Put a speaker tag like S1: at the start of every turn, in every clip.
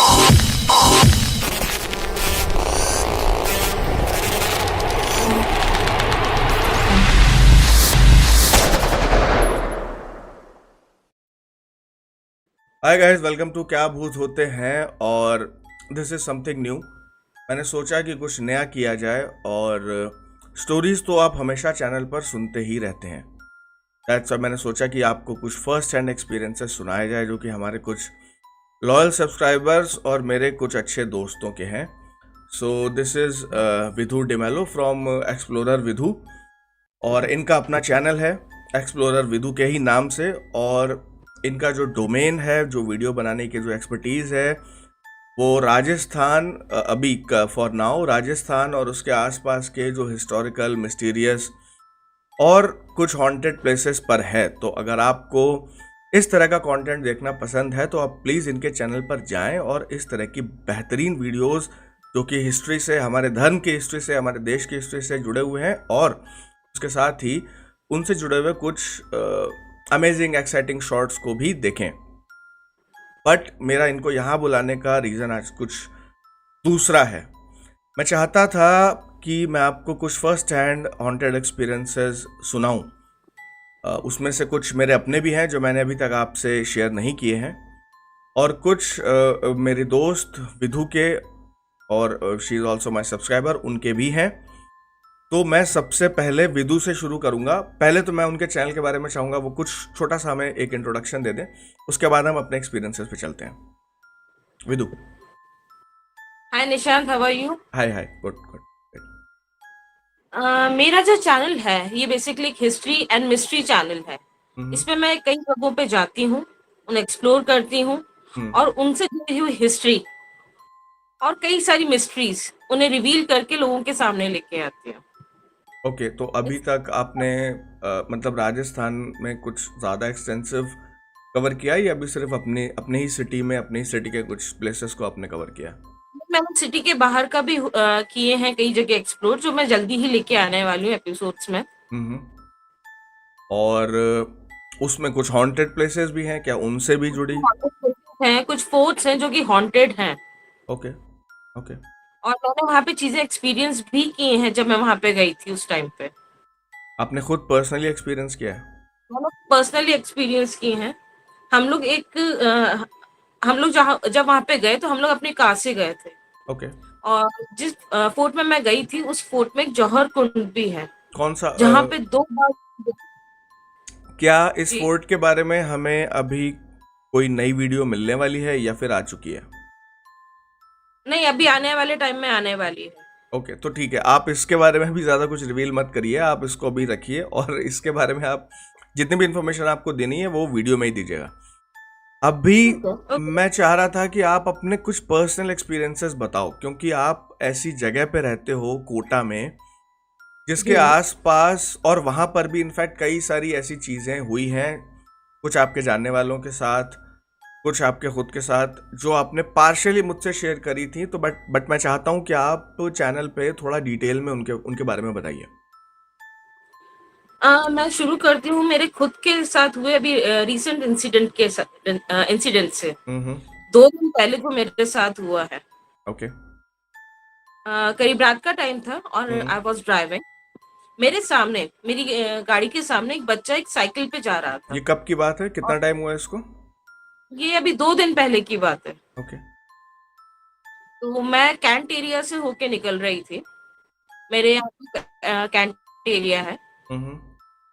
S1: Hi guys, welcome to क्या भूत होते हैं। और दिस इज़ समथिंग न्यू। मैंने सोचा कि कुछ नया किया जाए। और स्टोरीज तो आप हमेशा चैनल पर सुनते ही रहते हैं। दैट्स व्हाई मैंने सोचा कि आपको कुछ फर्स्ट हैंड एक्सपीरियंसेस सुनाए जाए, जो कि हमारे कुछ लॉयल सब्सक्राइबर्स और मेरे कुछ अच्छे दोस्तों के हैं। So this is Vidhu D'Mello from explorer Vidhu. और इनका अपना चैनल है एक्सप्लोरर विधु के ही नाम से। और इनका जो डोमेन है, जो वीडियो बनाने की जो एक्सपर्टीज़ है, वो राजस्थान, अभी फॉर नाउ राजस्थान और उसके आसपास के जो हिस्टोरिकल, मिस्टीरियस और कुछ हॉन्टेड प्लेसेस पर है। तो अगर आपको इस तरह का कंटेंट देखना पसंद है तो आप प्लीज़ इनके चैनल पर जाएं और इस तरह की बेहतरीन वीडियोस, जो कि हिस्ट्री से, हमारे धर्म की हिस्ट्री से, हमारे देश की हिस्ट्री से जुड़े हुए हैं, और उसके साथ ही उनसे जुड़े हुए कुछ अमेजिंग एक्साइटिंग शॉट्स को भी देखें। बट मेरा इनको यहाँ बुलाने का रीज़न आज कुछ दूसरा है। मैं चाहता था कि मैं आपको कुछ फर्स्ट हैंड हॉन्टेड एक्सपीरियंसेस सुनाऊं। उसमें से कुछ मेरे अपने भी हैं जो मैंने अभी तक आपसे शेयर नहीं किए हैं, और कुछ मेरे दोस्त विधु के, और she is also my subscriber, उनके भी हैं। तो मैं सबसे पहले विधु से शुरू करूंगा। पहले तो मैं उनके चैनल के बारे में चाहूंगा वो कुछ छोटा सा हमें एक इंट्रोडक्शन दे दें, उसके बाद हम अपने एक्सपीरियंसेस पे चलते हैं। Vidhu.
S2: Hi Nishant, how are you?
S1: Hi hi, good good.
S2: मेरा जो चैनल है ये बेसिकली एक हिस्ट्री एंड मिस्ट्री चैनल है।
S1: हम्म
S2: इसमें मैं कई जगहों पे जाती हूँ, उन्हें एक्सप्लोर करती हूँ
S1: हम्म।
S2: और उनसे जुड़ी हुई हिस्ट्री और कई सारी मिस्ट्रीज उन्हें रिवील करके लोगों के सामने लेके आती हूँ।
S1: ओके, तो अभी तक आपने मतलब राजस्थान में कुछ ज़्यादा एक्सटेंसिव कवर किया, या अभी सिर्फ अपने अपने ही सिटी में, अपने ही सिटी के कुछ प्लेसेस को आपने कवर किया?
S2: मैंने सिटी के बाहर का भी किए हैं कई जगह एक्सप्लोर, जो मैं जल्दी ही लेके आने वाली हूँ एपिसोड्स में।
S1: हम्म। और उसमें कुछ हॉन्टेड प्लेसेस भी हैं क्या, उनसे भी जुड़ी?
S2: हैं कुछ फोर्ट्स हैं जो कि हॉन्टेड हैं,
S1: ओके ओके।
S2: और मैंने वहाँ पे चीजें एक्सपीरियंस भी की हैं जब मैं वहाँ पे गई थी उस टाइम पे।
S1: आपने खुद पर्सनली एक्सपीरियंस किया है?
S2: मैंने पर्सनली एक्सपीरियंस की हैं। हम लोग हम लोग जहाँ जब वहाँ पे गए तो हम लोग अपनी कार से गए थे।
S1: ओके।
S2: और जिस फोर्ट में मैं गई थी उस फोर्ट में एक जौहर कुंड भी है,
S1: कौन सा
S2: जहाँ पे दो बार।
S1: क्या इस
S2: जी,
S1: फोर्ट के बारे में हमें अभी कोई नई वीडियो मिलने वाली है, या फिर आ चुकी है?
S2: नहीं, अभी आने वाले टाइम में आने वाली है।
S1: ओके, तो ठीक है, आप इसके बारे में भी ज़्यादा कुछ रिवील मत करिए, आप इसको अभी रखिए, और इसके बारे में आप जितनी भी इन्फॉर्मेशन आपको देनी है वो वीडियो में ही दीजिएगा। अभी
S2: ठीक है, ओके।
S1: मैं चाह रहा था कि आप अपने कुछ पर्सनल एक्सपीरियंसेस बताओ, क्योंकि आप ऐसी जगह पे रहते हो, कोटा में, जिसके
S2: जी।
S1: आसपास और वहाँ पर भी इनफैक्ट कई सारी ऐसी चीज़ें हुई हैं, कुछ आपके जानने वालों के साथ, कुछ आपके खुद के साथ, जो आपने पार्शियली मुझसे शेयर करी थी। तो बट मैं चाहता हूँ कि आप चैनल पे थोड़ा डिटेल में उनके उनके बारे में बताइए।
S2: मैं शुरू करती हूँ मेरे खुद के साथ हुए अभी रिसेंट इंसिडेंट से।
S1: हम्म।
S2: 2 दिन पहले जो मेरे साथ हुआ है।
S1: ओके।
S2: करीब रात का टाइम था और
S1: हम्म।
S2: I was driving. मेरे सामने, मेरी गाड़ी के सामने एक बच्चा एक साइकिल पे जा रहा था।
S1: ये कब की बात है,
S2: और
S1: कितना टाइम हुआ है इसको?
S2: ये अभी 2 दिन पहले की बात है।
S1: ओके।
S2: तो मैं कैंट एरिया से होके निकल रही थी। मेरे यहाँ पे कैंट एरिया है।
S1: हम्म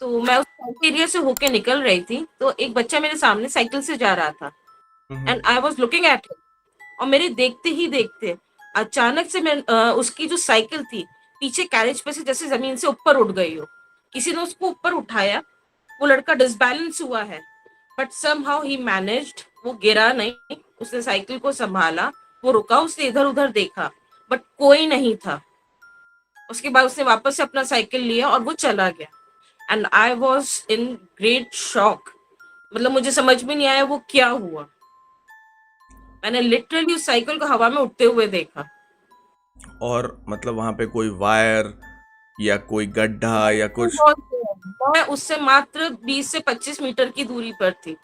S2: तो मैं उस कैंट एरिया से होके निकल रही थी तो एक बच्चा मेरे सामने साइकिल से जा रहा था।
S1: Hmm.
S2: And I was looking at him. और मेरे देखते ही देखते अचानक से उसकी जो साइकिल थी पीछे कैरेज पे से जैसे जमीन से ऊपर उठ गई हो। किसी ने उसको ऊपर उठाया। वो लड़का डिसबैलेंस हुआ है, बट समहाउ ही मैनेज्ड। वो गिरा नहीं, उसने साइकिल को संभाला। वो रुका, उसने इधर उधर देखा, बट कोई नहीं था। उसके बाद उसने वापस से अपना साइकिल लिया और वो चला गया। And I was in great shock. मतलब मुझे समझ में नहीं आया वो क्या हुआ। मैंने लिटरली उस साइकिल को हवा में उड़ते हुए देखा।
S1: और मतलब वहाँ पे कोई वायर या कोई गड्ढा या कुछ?
S2: मैं उससे मात्र 20 से 25 मीटर की दूरी पर थी।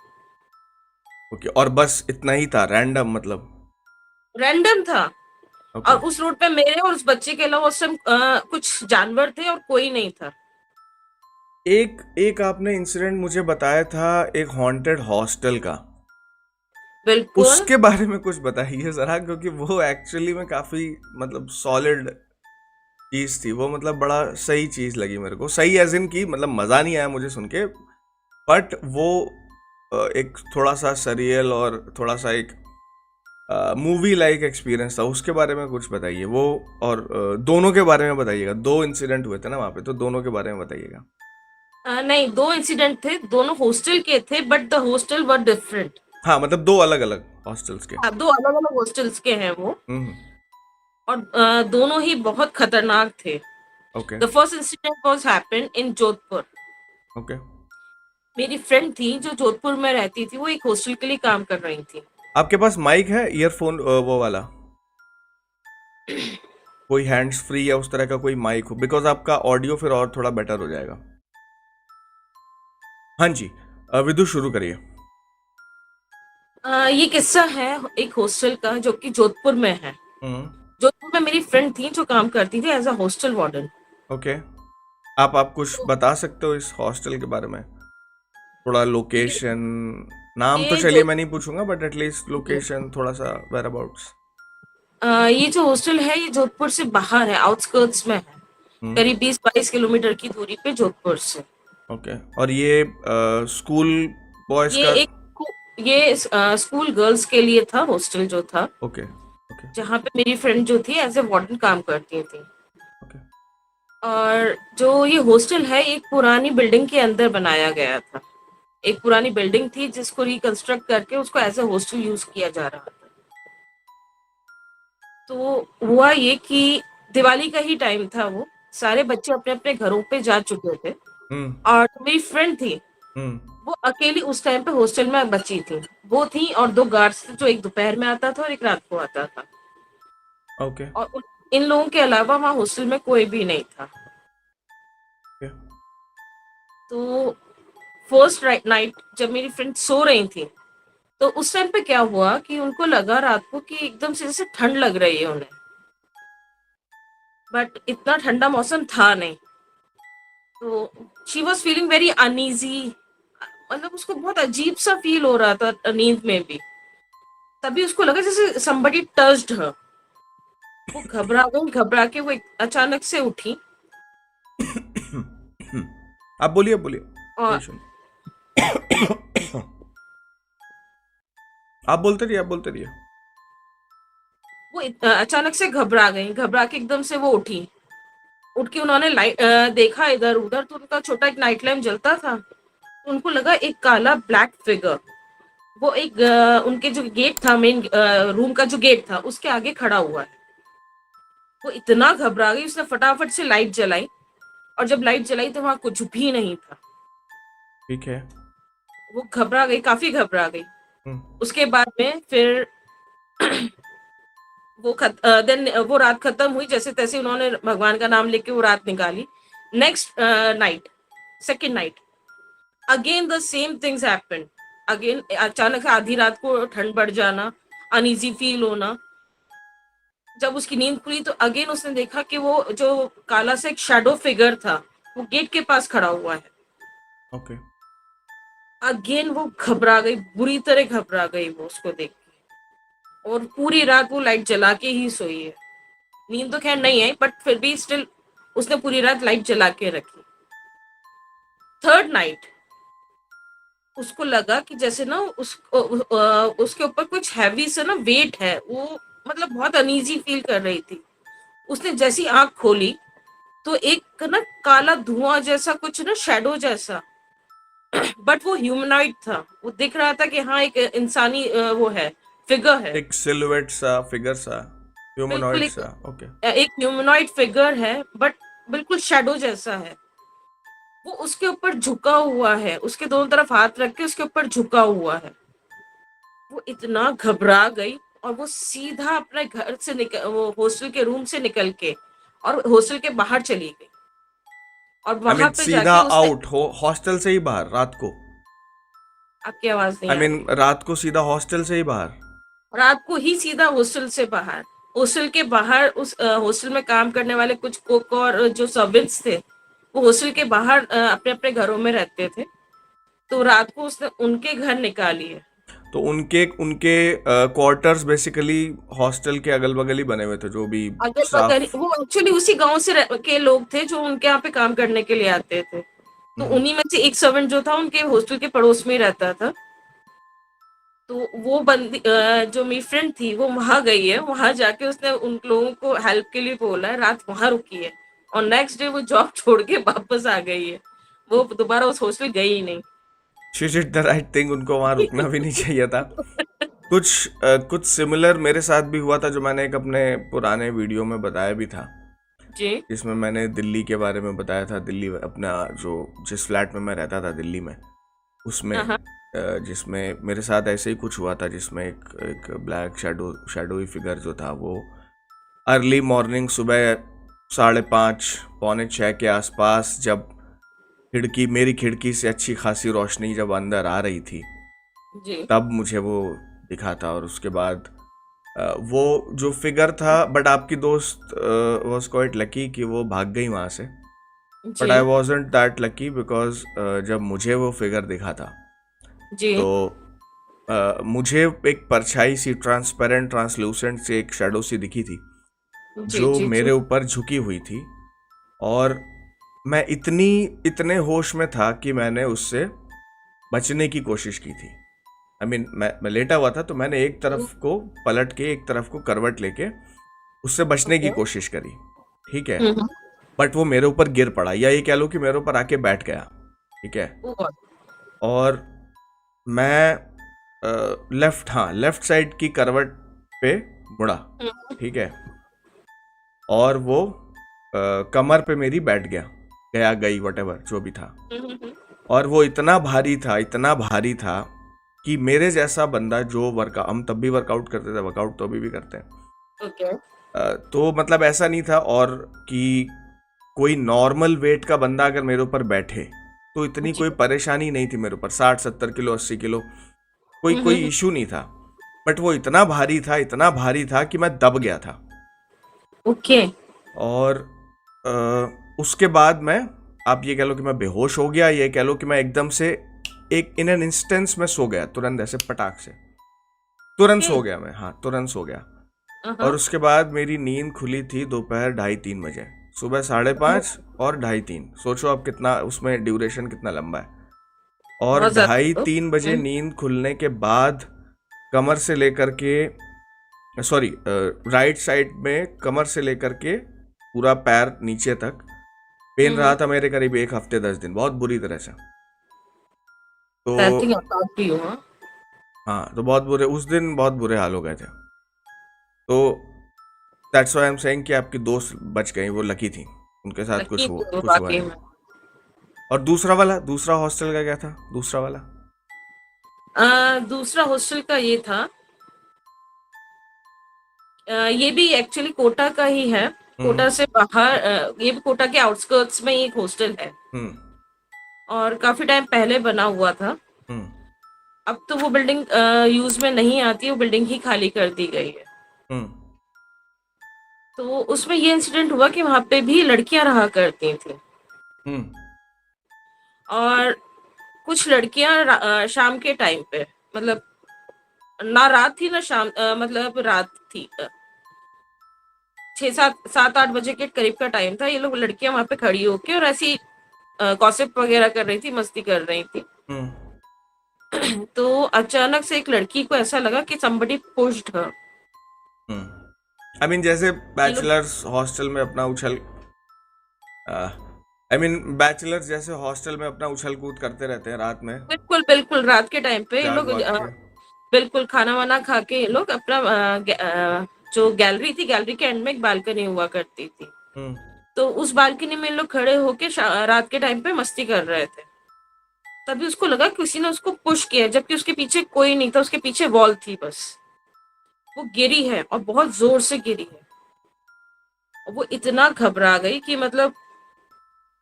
S1: ओके, और बस इतना ही था, रैंडम मतलब?
S2: रैंडम था।
S1: ओके।
S2: और उस रोड पे मेरे और उस बच्चे के अलावा उस टाइम कुछ जानवर थे और कोई नहीं था।
S1: एक एक आपने इंसिडेंट मुझे बताया था, एक हॉन्टेड हॉस्टल का।
S2: बिल्कुल।
S1: उसके बारे में कुछ बताइए जरा, क्योंकि वो एक्चुअली में काफी मतलब सॉलिड चीज थी वो, मतलब बड़ा सही चीज लगी मेरे को। सही एज इन की मतलब मजा नहीं आया मुझे सुन के, बट वो एक थोड़ा सा सरियल और थोड़ा सा एक मूवी लाइक एक्सपीरियंस था। उसके बारे में कुछ बताइए वो। और दोनों के बारे में बताइएगा, दो इंसिडेंट हुए थे ना वहाँ पे, तो दोनों के बारे में बताइएगा।
S2: नहीं, दो इंसिडेंट थे, दोनों हॉस्टल के थे, but the hostel were different.
S1: हाँ मतलब दो अलग अलग हॉस्टल्स के।
S2: हाँ, दो अलग अलग हॉस्टल्स के हैं वो।
S1: हम्म।
S2: और दोनों ही बहुत खतरनाक थे।
S1: Okay.
S2: The first incident was happened in Jodhpur.
S1: Okay.
S2: मेरी फ्रेंड थी जो जोधपुर में रहती थी, वो एक हॉस्टल के लिए काम कर रही थी।
S1: आपके पास माइक है, ईयरफोन वो वाला, कोई हैंड्स फ्री या उस तरह का कोई माइक हो, बिकॉज आपका ऑडियो फिर और थोड़ा बेटर हो जाएगा। हाँ जी। विदु शुरू करिए।
S2: ये किस्सा है एक हॉस्टल का जो कि जोधपुर में है।
S1: हम्म।
S2: जोधपुर में मेरी फ्रेंड थी जो काम करती थी as a hostel warden.
S1: Okay. आप कुछ
S2: तो
S1: बता सकते हो इस हॉस्टल के बारे में, थोड़ा
S2: ये
S1: लोकेशन? नाम तो
S2: ये
S1: चलिए
S2: जो
S1: मैं नहीं पूछूंगा, बट एटलीस्ट लोकेशन थोड़ा सा वेयर अबाउट्स।
S2: ये जो हॉस्टल है ये जोधपुर से बाहर है, आउटस्कर्ट्स में है।
S1: हम्म।
S2: करीब 20-22 किलोमीटर की दूरी पे जोधपुर से।
S1: ओके। और ये स्कूल बॉयज
S2: ये
S1: का?
S2: एक ये स्कूल गर्ल्स के लिए था हॉस्टल जो था,
S1: ओके। ओके।
S2: जहाँ पे मेरी फ्रेंड जो थी एज ए वार्डन काम करती थी।
S1: ओके।
S2: और जो ये हॉस्टल है एक पुरानी बिल्डिंग के अंदर बनाया गया था। एक पुरानी बिल्डिंग थी जिसको रिकंस्ट्रक्ट करके उसको एज ए हॉस्टल यूज किया जा रहा था। तो हुआ ये कि दिवाली का ही टाइम था वो, सारे बच्चे अपने अपने घरों पे जा चुके थे।
S1: हम्म।
S2: और जो मेरी फ्रेंड थी
S1: हम्म।
S2: वो अकेली उस टाइम पे हॉस्टल में बची थी। वो थी और दो गार्ड्स थे, जो एक दोपहर में आता था और एक रात को आता था।
S1: ओके।
S2: और इन लोगों के अलावा वहाँ हॉस्टल में कोई भी नहीं था।
S1: ओके।
S2: तो फर्स्ट नाइट जब मेरी फ्रेंड सो रही थी, तो उस टाइम पे क्या हुआ कि उनको लगा रात को कि एकदम से जैसे ठंड लग रही है उन्हें। बट इतना ठंडा मौसम था नहीं। तो she was feeling very uneasy. मतलब उसको बहुत अजीब सा फील हो रहा था नींद में भी। तभी उसको लगा जैसे somebody touched her। वो घबरा गई, घबरा के वो अचानक से उठी।
S1: आप बोलिए बोलिए, कोई
S2: और
S1: इशू नहीं। आप बोलते रहिए, आप बोलते रहिए।
S2: वो अचानक से घबरा गई, घबरा के एकदम से वो उठी। उठ के उन्होंने लाइट देखा इधर उधर, तो उनका छोटा एक नाइट लैम्प जलता था। तो उनको लगा एक काला ब्लैक फिगर वो एक उनके जो गेट था, मेन रूम का जो गेट था उसके आगे खड़ा हुआ है। वो इतना घबरा गई, उसने फटाफट से लाइट जलाई। और जब लाइट जलाई तो वहां कुछ भी नहीं था।
S1: ठीक है।
S2: वो घबरा गई, काफी घबरा गई।
S1: हम्म।
S2: उसके बाद में फिर देन वो रात खत्म हुई, जैसे तैसे उन्होंने भगवान का नाम लेके वो रात निकाली। Next night, second night, again the same things happened. Again अचानक से आधी रात को ठंड बढ़ जाना, अनईजी फील होना। जब उसकी नींद खुली तो अगेन उसने देखा कि वो जो काला सा एक शैडो फिगर था वो गेट के पास खड़ा हुआ है।
S1: ओके।
S2: अगेन वो घबरा गई, बुरी तरह घबरा गई वो उसको देख के। और पूरी रात वो लाइट जला के ही सोई है। नींद तो खैर नहीं आई, बट फिर भी स्टिल उसने पूरी रात लाइट जला के रखी। थर्ड नाइट उसको लगा कि जैसे ना उसके ऊपर कुछ हैवी से ना वेट है वो। मतलब बहुत अनईजी फील कर रही थी। उसने जैसी आंख खोली तो एक ना काला धुआं जैसा कुछ ना शैडो जैसा, बट वो ह्यूमनॉइड था। वो दिख रहा था कि हाँ एक इंसानी वो है, फिगर है।
S1: एक सिलुएट सा, फिगर सा,
S2: बिल्कुल
S1: ह्यूमनॉइड
S2: एक
S1: सा। ओके।
S2: एक ह्यूमनॉइड फिगर है, बट बिल्कुल शैडो जैसा है। वो उसके ऊपर झुका हुआ है, उसके दोनों तरफ हाथ रख के उसके ऊपर झुका हुआ है। वो इतना घबरा गई और वो सीधा अपने घर से निकल, वो हॉस्टल के रूम से निकल के और हॉस्टल के बाहर चली गई। और
S1: आई
S2: वहां
S1: मीन
S2: पे
S1: सीधा
S2: जाके उसने,
S1: आउट हो हॉस्टल से ही बाहर रात को?
S2: आपकी आवाज नहीं
S1: आई
S2: आ
S1: मीन
S2: रही।
S1: रात को सीधा हॉस्टल से ही बाहर?
S2: रात को ही सीधा हॉस्टल के बाहर उस हॉस्टल में काम करने वाले कुछ कुक और जो सर्वेंट्स थे, वो हॉस्टल के बाहर अपने अपने घरों में रहते थे। तो रात को उसने उनके घर निकाली है।
S1: तो उनके उनके क्वार्टर्स बेसिकली हॉस्टल के अगल बगल ही बने हुए थे, जो भी
S2: अगल बगल
S1: स्टाफ।
S2: वो एक्चुअली उसी गांव से के लोग थे जो उनके यहाँ पे काम करने के लिए आते थे। तो
S1: हम्म।
S2: उन्हीं में से एक सर्वेंट जो था उनके हॉस्टल के पड़ोस में ही रहता था। तो वो बंदी जो मेरी फ्रेंड थी वो वहां गई है, वहां जाके उसने उन लोगों को हेल्प के लिए बोला है, रात वहां रुकी है। और नेक्स्ट डे वो जॉब छोड़ के वापस आ गई है। वो दोबारा उस हॉस्टल गई ही नहीं।
S1: She did the right thing, उनको वहां रुकना भी नहीं चाहिए था। कुछ सिमिलर मेरे साथ भी हुआ था, जो मैंने एक अपने पुराने वीडियो में बताया भी था,
S2: जी।
S1: जिसमें मैंने दिल्ली के बारे में बताया था। दिल्ली अपना जो जिस फ्लैट में मैं रहता था दिल्ली में, उसमें
S2: हाँ।
S1: जिसमें मेरे साथ ऐसे ही कुछ हुआ था, जिसमें एक ब्लैक शैडोई फिगर जो था वो अर्ली मॉर्निंग सुबह 5:30 5:45 के आसपास, जब मेरी खिड़की से अच्छी खासी रोशनी जब अंदर आ रही थी,
S2: जी।
S1: तब मुझे वो दिखा था। और उसके बाद वो जो फिगर था, बट आपकी दोस्त वॉज क्वाइट लकी कि वो भाग गई वहाँ से। बट
S2: जी।
S1: I wasn't that lucky, because जब मुझे वो फिगर दिखा था,
S2: जी।
S1: तो मुझे एक परछाई सी, ट्रांसपेरेंट ट्रांसलूसेंट सी एक शेडो सी दिखी थी,
S2: जी।
S1: जो
S2: जी। जी।
S1: मेरे ऊपर झुकी हुई थी। और मैं इतने होश में था कि मैंने उससे बचने की कोशिश की थी। आई मीन मैं लेटा हुआ था, तो मैंने एक तरफ को पलट के, एक तरफ को करवट लेके उससे बचने की
S2: ओके।
S1: कोशिश करी। ठीक है।
S2: हम्म।
S1: बट वो मेरे ऊपर गिर पड़ा, या ये कह लो कि मेरे ऊपर आके बैठ गया। ठीक है।
S2: ओ गॉड।
S1: और मैं लेफ्ट साइड की करवट पे मुड़ा। ठीक है। और वो कमर पे मेरी बैठ गया, गया गई वटेवर जो भी था। और वो इतना भारी था कि मेरे जैसा बंदा जो वर्कआउट, हम तब भी वर्कआउट करते थे, वर्कआउट तो अभी भी करते हैं।
S2: ओके।
S1: तो मतलब ऐसा नहीं था, और कि कोई नॉर्मल वेट का बंदा अगर मेरे ऊपर बैठे तो इतनी
S2: जी।
S1: कोई परेशानी नहीं थी मेरे ऊपर। 60 70 किलो, 80 किलो, कोई इशू नहीं था। बट वो इतना भारी था कि मैं दब गया था।
S2: ओके।
S1: और उसके बाद मैं, आप ये कह लो कि मैं बेहोश हो गया, ये कह लो कि मैं एकदम से एक इन एन इंस्टेंस में सो गया, तुरंत ऐसे पटाख से तुरंत
S2: ओके।
S1: सो गया मैं। हाँ, तुरंत सो गया। और उसके बाद मेरी नींद खुली थी दोपहर 2:30-3 बजे। सुबह 5:30 और 2:30, सोचो आप कितना उसमें ड्यूरेशन कितना लंबा है। और
S2: बहुत
S1: ढाई
S2: ज्यादा।
S1: तीन बजे नींद खुलने के बाद कमर से लेकर के, सॉरी, राइट साइड में कमर से लेकर के पूरा पैर नीचे तक पेन रहा था मेरे करीब 1 हफ्ते 10 दिन, बहुत बुरी तरह से। तो
S2: आई थिंक अटैक भी हुआ।
S1: हाँ, तो बहुत बुरे, उस दिन बहुत बुरे हाल हो गए थे। तो that's why I am saying कि आपकी दोस्त बच गई, वो लकी थी, उनके साथ
S2: लकी थी
S1: कुछ हुआ
S2: वाकई
S1: नहीं।
S2: में।
S1: और दूसरा हॉस्टल का क्या था, दूसरा वाला?
S2: दूसरा हॉस्टल का ये था, ये भी एक्चुअली कोटा का ही है।
S1: हम्म।
S2: कोटा से बाहर, ये भी कोटा के आउटस्कर्ट्स में ही एक हॉस्टल है।
S1: हम्म।
S2: और काफी टाइम पहले बना हुआ था।
S1: हम्म।
S2: अब तो वो बिल्डिंग यूज में नहीं आती, वो बिल्डिंग ही खाली कर दी गई है।
S1: हम्म।
S2: तो उसमें ये इंसिडेंट हुआ कि वहां पे भी लड़कियां रहा करती थी।
S1: हम्म।
S2: और कुछ लड़कियां शाम के टाइम पे, मतलब ना रात थी ना शाम, मतलब रात थी, 6 7 7 8 बजे के करीब का टाइम था। ये लोग लड़कियां वहां पे खड़ी होके और ऐसी गॉसिप वगैरह कर रही थी, मस्ती कर रही थी।
S1: हम्म।
S2: तो अचानक से एक लड़की को ऐसा लगा कि somebody pushed her।
S1: Hmm. I mean जैसे
S2: ये लोग
S1: बैचलर्स हॉस्टल में अपना उछल, आई मीन बैचलर्स जैसे हॉस्टल में अपना उछल कूद करते रहते हैं रात में,
S2: बिल्कुल बिल्कुल रात के टाइम पे ये
S1: जाग
S2: लोग
S1: वाग के।
S2: बिल्कुल खाना वाना खा के ये लोग अपना जो गैलरी थी, गैलरी के एंड में एक बालकनी हुआ करती थी।
S1: हम्म।
S2: तो उस बालकनी में ये लोग खड़े होके रात के टाइम पे मस्ती कर रहे थे। तभी उसको लगा किसी ने उसको पुश किया, जबकि उसके पीछे कोई नहीं था, उसके पीछे वॉल थी बस। वो गिरी है और बहुत जोर से गिरी है। और वो इतना घबरा गई कि मतलब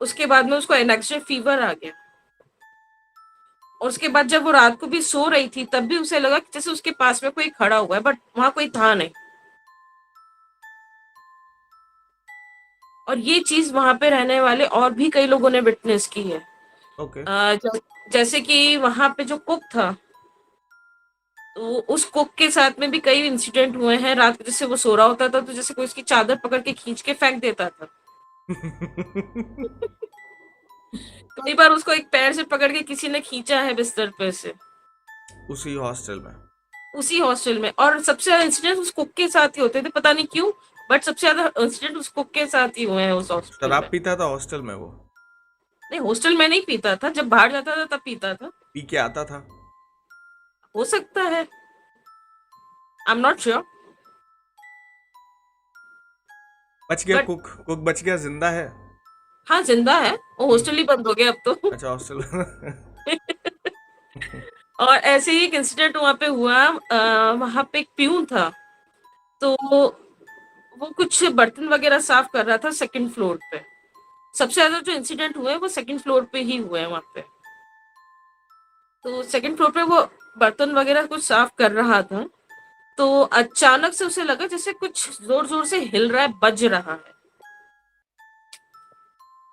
S2: उसके बाद में उसको नेक्स्ट डे फीवर आ गया। और उसके बाद जब वो रात को भी सो रही थी तब भी उसे लगा कि जैसे उसके पास में कोई खड़ा हुआ है, बट वहां कोई था नहीं। और ये चीज वहां पे रहने वाले और भी कई लोगों ने विटनेस की है।
S1: ओके।
S2: जैसे कि वहां पे जो कुक था, तो उस कुक के साथ में भी कई इंसिडेंट हुए हैं। रात को जैसे वो सो रहा होता था तो जैसे कोई उसकी चादर पकड़ के खींच के फेंक देता था। कई बार उसको एक पैर से पकड़ के किसी ने खींचा है बिस्तर पे से,
S1: उसी हॉस्टल में?
S2: उसी हॉस्टल में। और सबसे ज्यादा इंसिडेंट उस कुक के साथ ही होते थे, पता नहीं क्यों, बट सबसे ज्यादा इंसिडेंट उस कुक के साथ ही हुए हैं उस हॉस्टल
S1: शराब
S2: में।
S1: पीता था हॉस्टल में वो?
S2: नहीं, हॉस्टल में नहीं पीता था, जब बाहर जाता था तब पीता था।
S1: पी के आता था?
S2: हो सकता है, आई एम नॉट श्योर।
S1: बच गया
S2: बट
S1: कुक? कुक बच गया, जिंदा है?
S2: हाँ, जिंदा है। वो
S1: हम्म,
S2: हॉस्टल ही बंद हो गया अब तो।
S1: अच्छा, हॉस्टल।
S2: और ऐसे ही एक इंसिडेंट वहां पे हुआ। वहां पे एक प्यून था, तो वो कुछ बर्तन वगैरह साफ कर रहा था सेकंड फ्लोर पे। सबसे ज्यादा जो इंसिडेंट हुए हैं वो सेकंड फ्लोर पे ही हुए हैं वहां पे। तो सेकंड फ्लोर पे वो बर्तन वगैरह कुछ साफ कर रहा था, तो अचानक से उसे लगा जैसे कुछ जोर जोर से हिल रहा है, बज रहा है।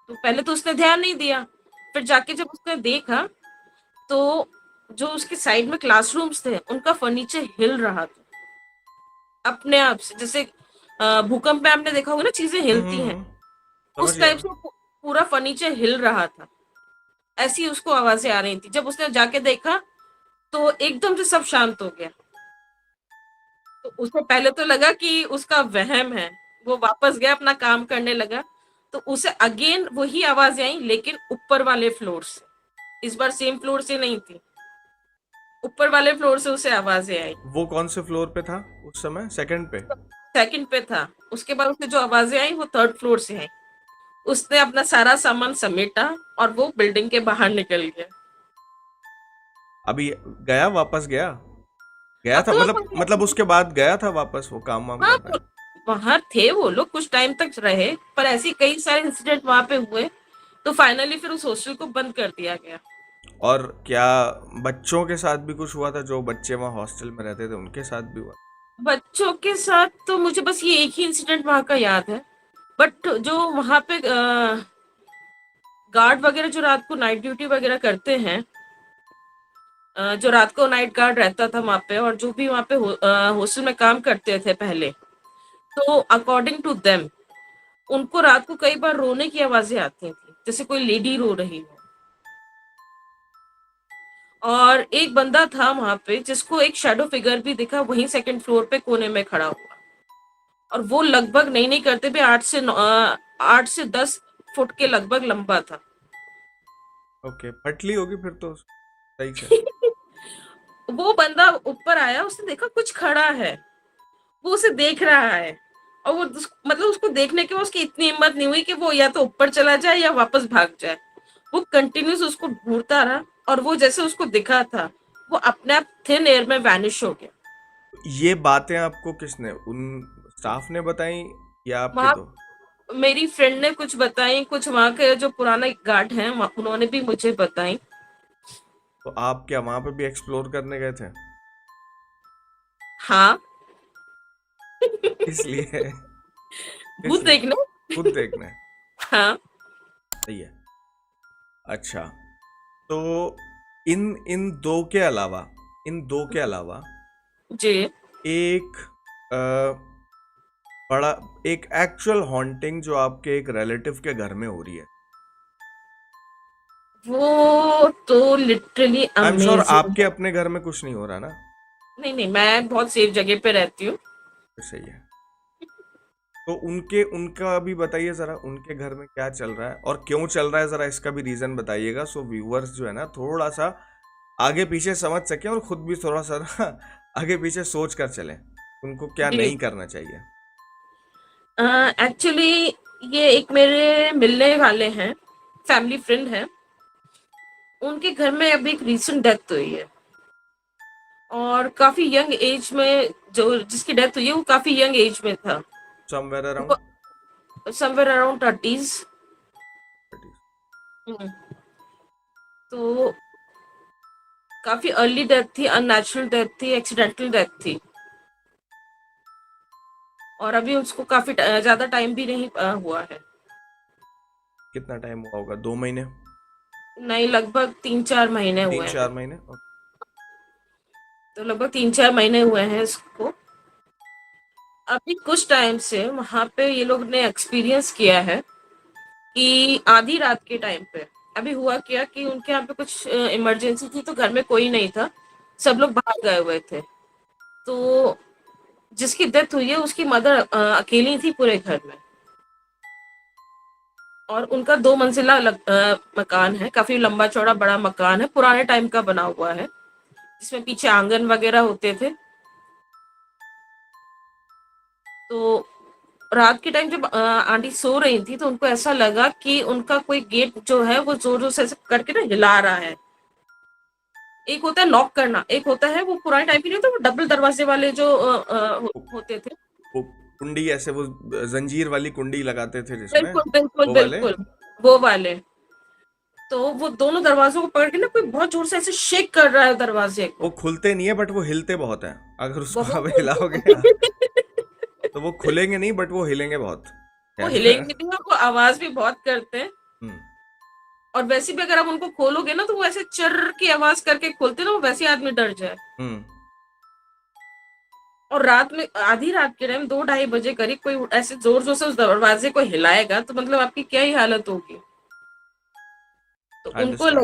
S2: तो पहले तो उसने ध्यान नहीं दिया, फिर जाके जब उसने देखा तो जो उसके साइड में क्लासरूम्स थे उनका फर्नीचर हिल रहा था अपने आप से। जैसे भूकंप में आपने देखा होगा ना, चीजें हिलती हैं,
S1: समझ
S2: उस
S1: गया
S2: टाइप
S1: मैं।
S2: से पूरा फर्नीचर हिल रहा था। ऐसी उसको आवाजें आ रही थी। जब उसने जाके देखा तो एकदम से सब शांत हो गया। तो उसे पहले तो लगा कि उसका वहम है। वो वापस गया, अपना काम करने लगा। तो उसे अगेन वही आवाजें आई, लेकिन ऊपर वाले फ्लोर से। इस बार सेम फ्लोर से नहीं थी, ऊपर वाले फ्लोर से उसे आवाजें आई।
S1: वो कौन से फ्लोर पे था उस समय? सेकंड पे?
S2: सेकंड पे था। उसके बाद उसे जो आवाजें आई वो थर्ड फ्लोर से आई। उसने अपना सारा सामान समेटा और वो बिल्डिंग के बाहर निकल गया।
S1: अभी गया, वापस गया? गया
S2: अब
S1: था
S2: तो
S1: मतलब उसके बाद गया था वापस वो काम वाम
S2: हाँ,
S1: करने?
S2: वहां थे वो लोग, कुछ टाइम तक रहे, पर ऐसे कई सारे इंसिडेंट वहां पे हुए। तो फाइनली फिर उस हॉस्टल को बंद कर दिया गया।
S1: और क्या बच्चों के साथ भी कुछ हुआ था? जो बच्चे वहाँ हॉस्टल में रहते थे उनके साथ भी हुआ?
S2: बच्चों के साथ तो मुझे बस ये एक ही इंसिडेंट वहां का याद है। बट जो वहां पे गार्ड वगैरह जो रात को नाइट ड्यूटी वगैरह करते हैं, जो रात को नाइट गार्ड रहता था वहां पे, और जो भी वहां पे हॉस्टल में काम करते थे पहले, तो अकॉर्डिंग टू देम उनको रात को कई बार रोने की आवाजें आती थी, जैसे कोई लेडी रो रही हो। और एक बंदा था वहां पे जिसको एक शैडो फिगर भी दिखा वहीं सेकंड फ्लोर पे कोने में खड़ा हुआ। और वो लगभग नहीं नहीं करते भी 8 से 10 फुट के लगभग लंबा था।
S1: ओके, पटली होगी फिर तो सही से।
S2: वो बंदा ऊपर आया, उसने देखा कुछ खड़ा है, वो उसे देख रहा है। और वो मतलब उसको देखने के बाद उसकी इतनी हिम्मत नहीं हुई कि वो या तो ऊपर चला जाए या वापस भाग जाए। वो कंटिन्यूस उसको ढूंढता रहा, और वो जैसे उसको दिखा था वो अपने आप थिन एयर में वैनिश हो गया।
S1: ये बातें आपको किसने, उन स्टाफ ने बताई या आपके
S2: वहां
S1: दो?
S2: मेरी फ्रेंड ने कुछ बताई, कुछ वहां के जो पुराने गार्ड हैं उन्होंने भी मुझे बताई।
S1: तो आप क्या वहां पे भी एक्सप्लोर करने गए थे?
S2: हाँ।
S1: इसलिए?
S2: भूत
S1: इसलिए
S2: देखने।
S1: खुद देखना है?
S2: हाँ
S1: सही है। अच्छा, तो इन इन दो के अलावा, इन दो के अलावा
S2: जी।
S1: एक अ, बड़ा, एक एक्चुअल हॉन्टिंग जो आपके एक रिलेटिव के घर में हो रही है।
S2: वो तो literally
S1: I am sure
S2: amazing
S1: आपके
S2: है।
S1: अपने घर में कुछ नहीं हो रहा ना?
S2: नहीं नहीं, मैं बहुत सेफ जगह पे रहती हूँ।
S1: तो सही है। तो उनके उनका भी बताइए जरा, उनके घर में क्या चल रहा है और क्यों चल रहा है, जरा इसका भी रीजन बताइएगा, सो व्यूअर्स जो है ना थोड़ा सा आगे पीछे समझ सके और खुद भी थोड़ा सा ना आगे पीछे सोच कर चलें उनको क्या
S2: जी।
S1: नहीं करना चाहिए।
S2: एक्चुअली ये एक मेरे मिलने वाले हैं, फैमिली फ्रेंड है। उनके घर में अभी एक रीसेंट डेथ हुई है, और काफी यंग एज में जो जिसकी डेथ हुई है वो काफी यंग एज में था।
S1: Somewhere around
S2: somewhere around 30s।
S1: 30s?
S2: तो काफी अर्ली डेथ थी, अननेचुरल डेथ थी, एक्सीडेंटल डेथ थी। और अभी उसको काफी ज्यादा टाइम भी नहीं हुआ है।
S1: कितना टाइम हुआ होगा, 2 महीने?
S2: नहीं, लगभग 3-4 महीने
S1: तीन
S2: हुए
S1: चार
S2: हैं।
S1: महीने
S2: तो लगभग 3-4 महीने हुए हैं इसको। अभी कुछ टाइम से वहां पे ये लोग ने एक्सपीरियंस किया है कि आधी रात के टाइम पे अभी हुआ क्या कि उनके यहाँ पे कुछ इमरजेंसी थी, तो घर में कोई नहीं था, सब लोग बाहर गए हुए थे। तो जिसकी डेथ हुई है उसकी मदर अकेली थी पूरे घर में। और उनका 2 मंजिला मकान है, काफी लंबा चौड़ा बड़ा मकान है, पुराने टाइम का बना हुआ है, जिसमें पीछे आंगन वगैरह होते थे। तो रात के टाइम जब आंटी सो रही थी तो उनको ऐसा लगा कि उनका कोई गेट जो है वो जोर जोर से ऐसे करके ना हिला रहा है। एक होता है नॉक करना, एक होता है वो पुराने टाइप के नहीं होते, वो डबल दरवाजे वाले जो होते थे।
S1: वो कुंडी ऐसे, वो जंजीर वाली कुंडी लगाते थे जिसमें,
S2: बिल्कुल बिल्कुल
S1: वो वाले।
S2: बिल्कुल, वो वाले। तो वो दोनों दरवाजों को पकड़ के ना कोई बहुत जोर से ऐसे शेक कर रहा है दरवाजे
S1: वो
S2: को।
S1: खुलते नहीं है बट वो हिलते बहुत हैं, अगर उसको
S2: बहुत
S1: आप
S2: जोर
S1: हिलाओगे ना, तो वो खुलेंगे नहीं बट वो हिलेंगे बहुत।
S2: वो
S1: खैर।
S2: हिलेंगे भी और वो आवाज भी बहुत करते हैं।
S1: हम्म।
S2: और वैसे भी अगर आप उनको खोलोगे ना तो वो ऐसे चर्र की आवाज करके खोलते ना, वो वैसे आदमी डर जाए।
S1: हम्म।
S2: और रात में आधी रात के टाइम 2-2:30 बजे करीब कोई ऐसे जोर जोर से उस दरवाजे को हिलाएगा तो मतलब आपकी क्या ही हालत होगी। तो
S1: अंडरस्टैंड।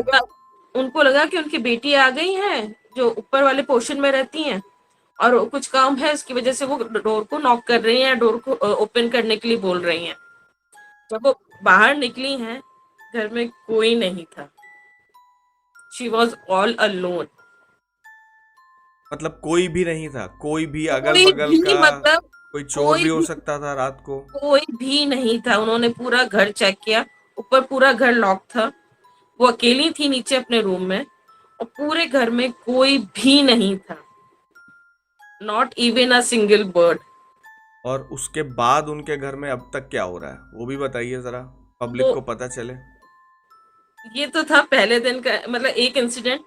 S2: उनको लगा कि उनकी बेटी आ गई है जो ऊपर वाले पोर्शन में रहती हैं, और कुछ काम है इसकी वजह से वो डोर को नॉक कर रही हैं, डोर को ओपन करने के लिए बोल रही हैं। जब वो बाहर निकली हैं, घर में कोई नहीं था। She was all alone.
S1: मतलब कोई भी नहीं था, कोई भी अगल
S2: कोई
S1: बगल
S2: भी
S1: का?
S2: मतलब
S1: कोई चोर
S2: कोई
S1: भी हो
S2: भी
S1: सकता था रात को?
S2: कोई भी नहीं था। उन्होंने पूरा घर चेक किया, ऊपर पूरा घर लॉक था, वो अकेली थी नीचे अपने रूम में, और पूरे घर में कोई भी नहीं था, not even a single bird.
S1: और उसके बाद उनके घर में अब तक क्या हो रहा है वो भी बताइए जरा, पब्लिक
S2: तो
S1: को पता चले।
S2: ये तो था पहले दिन का मतलब एक इंसिडेंट।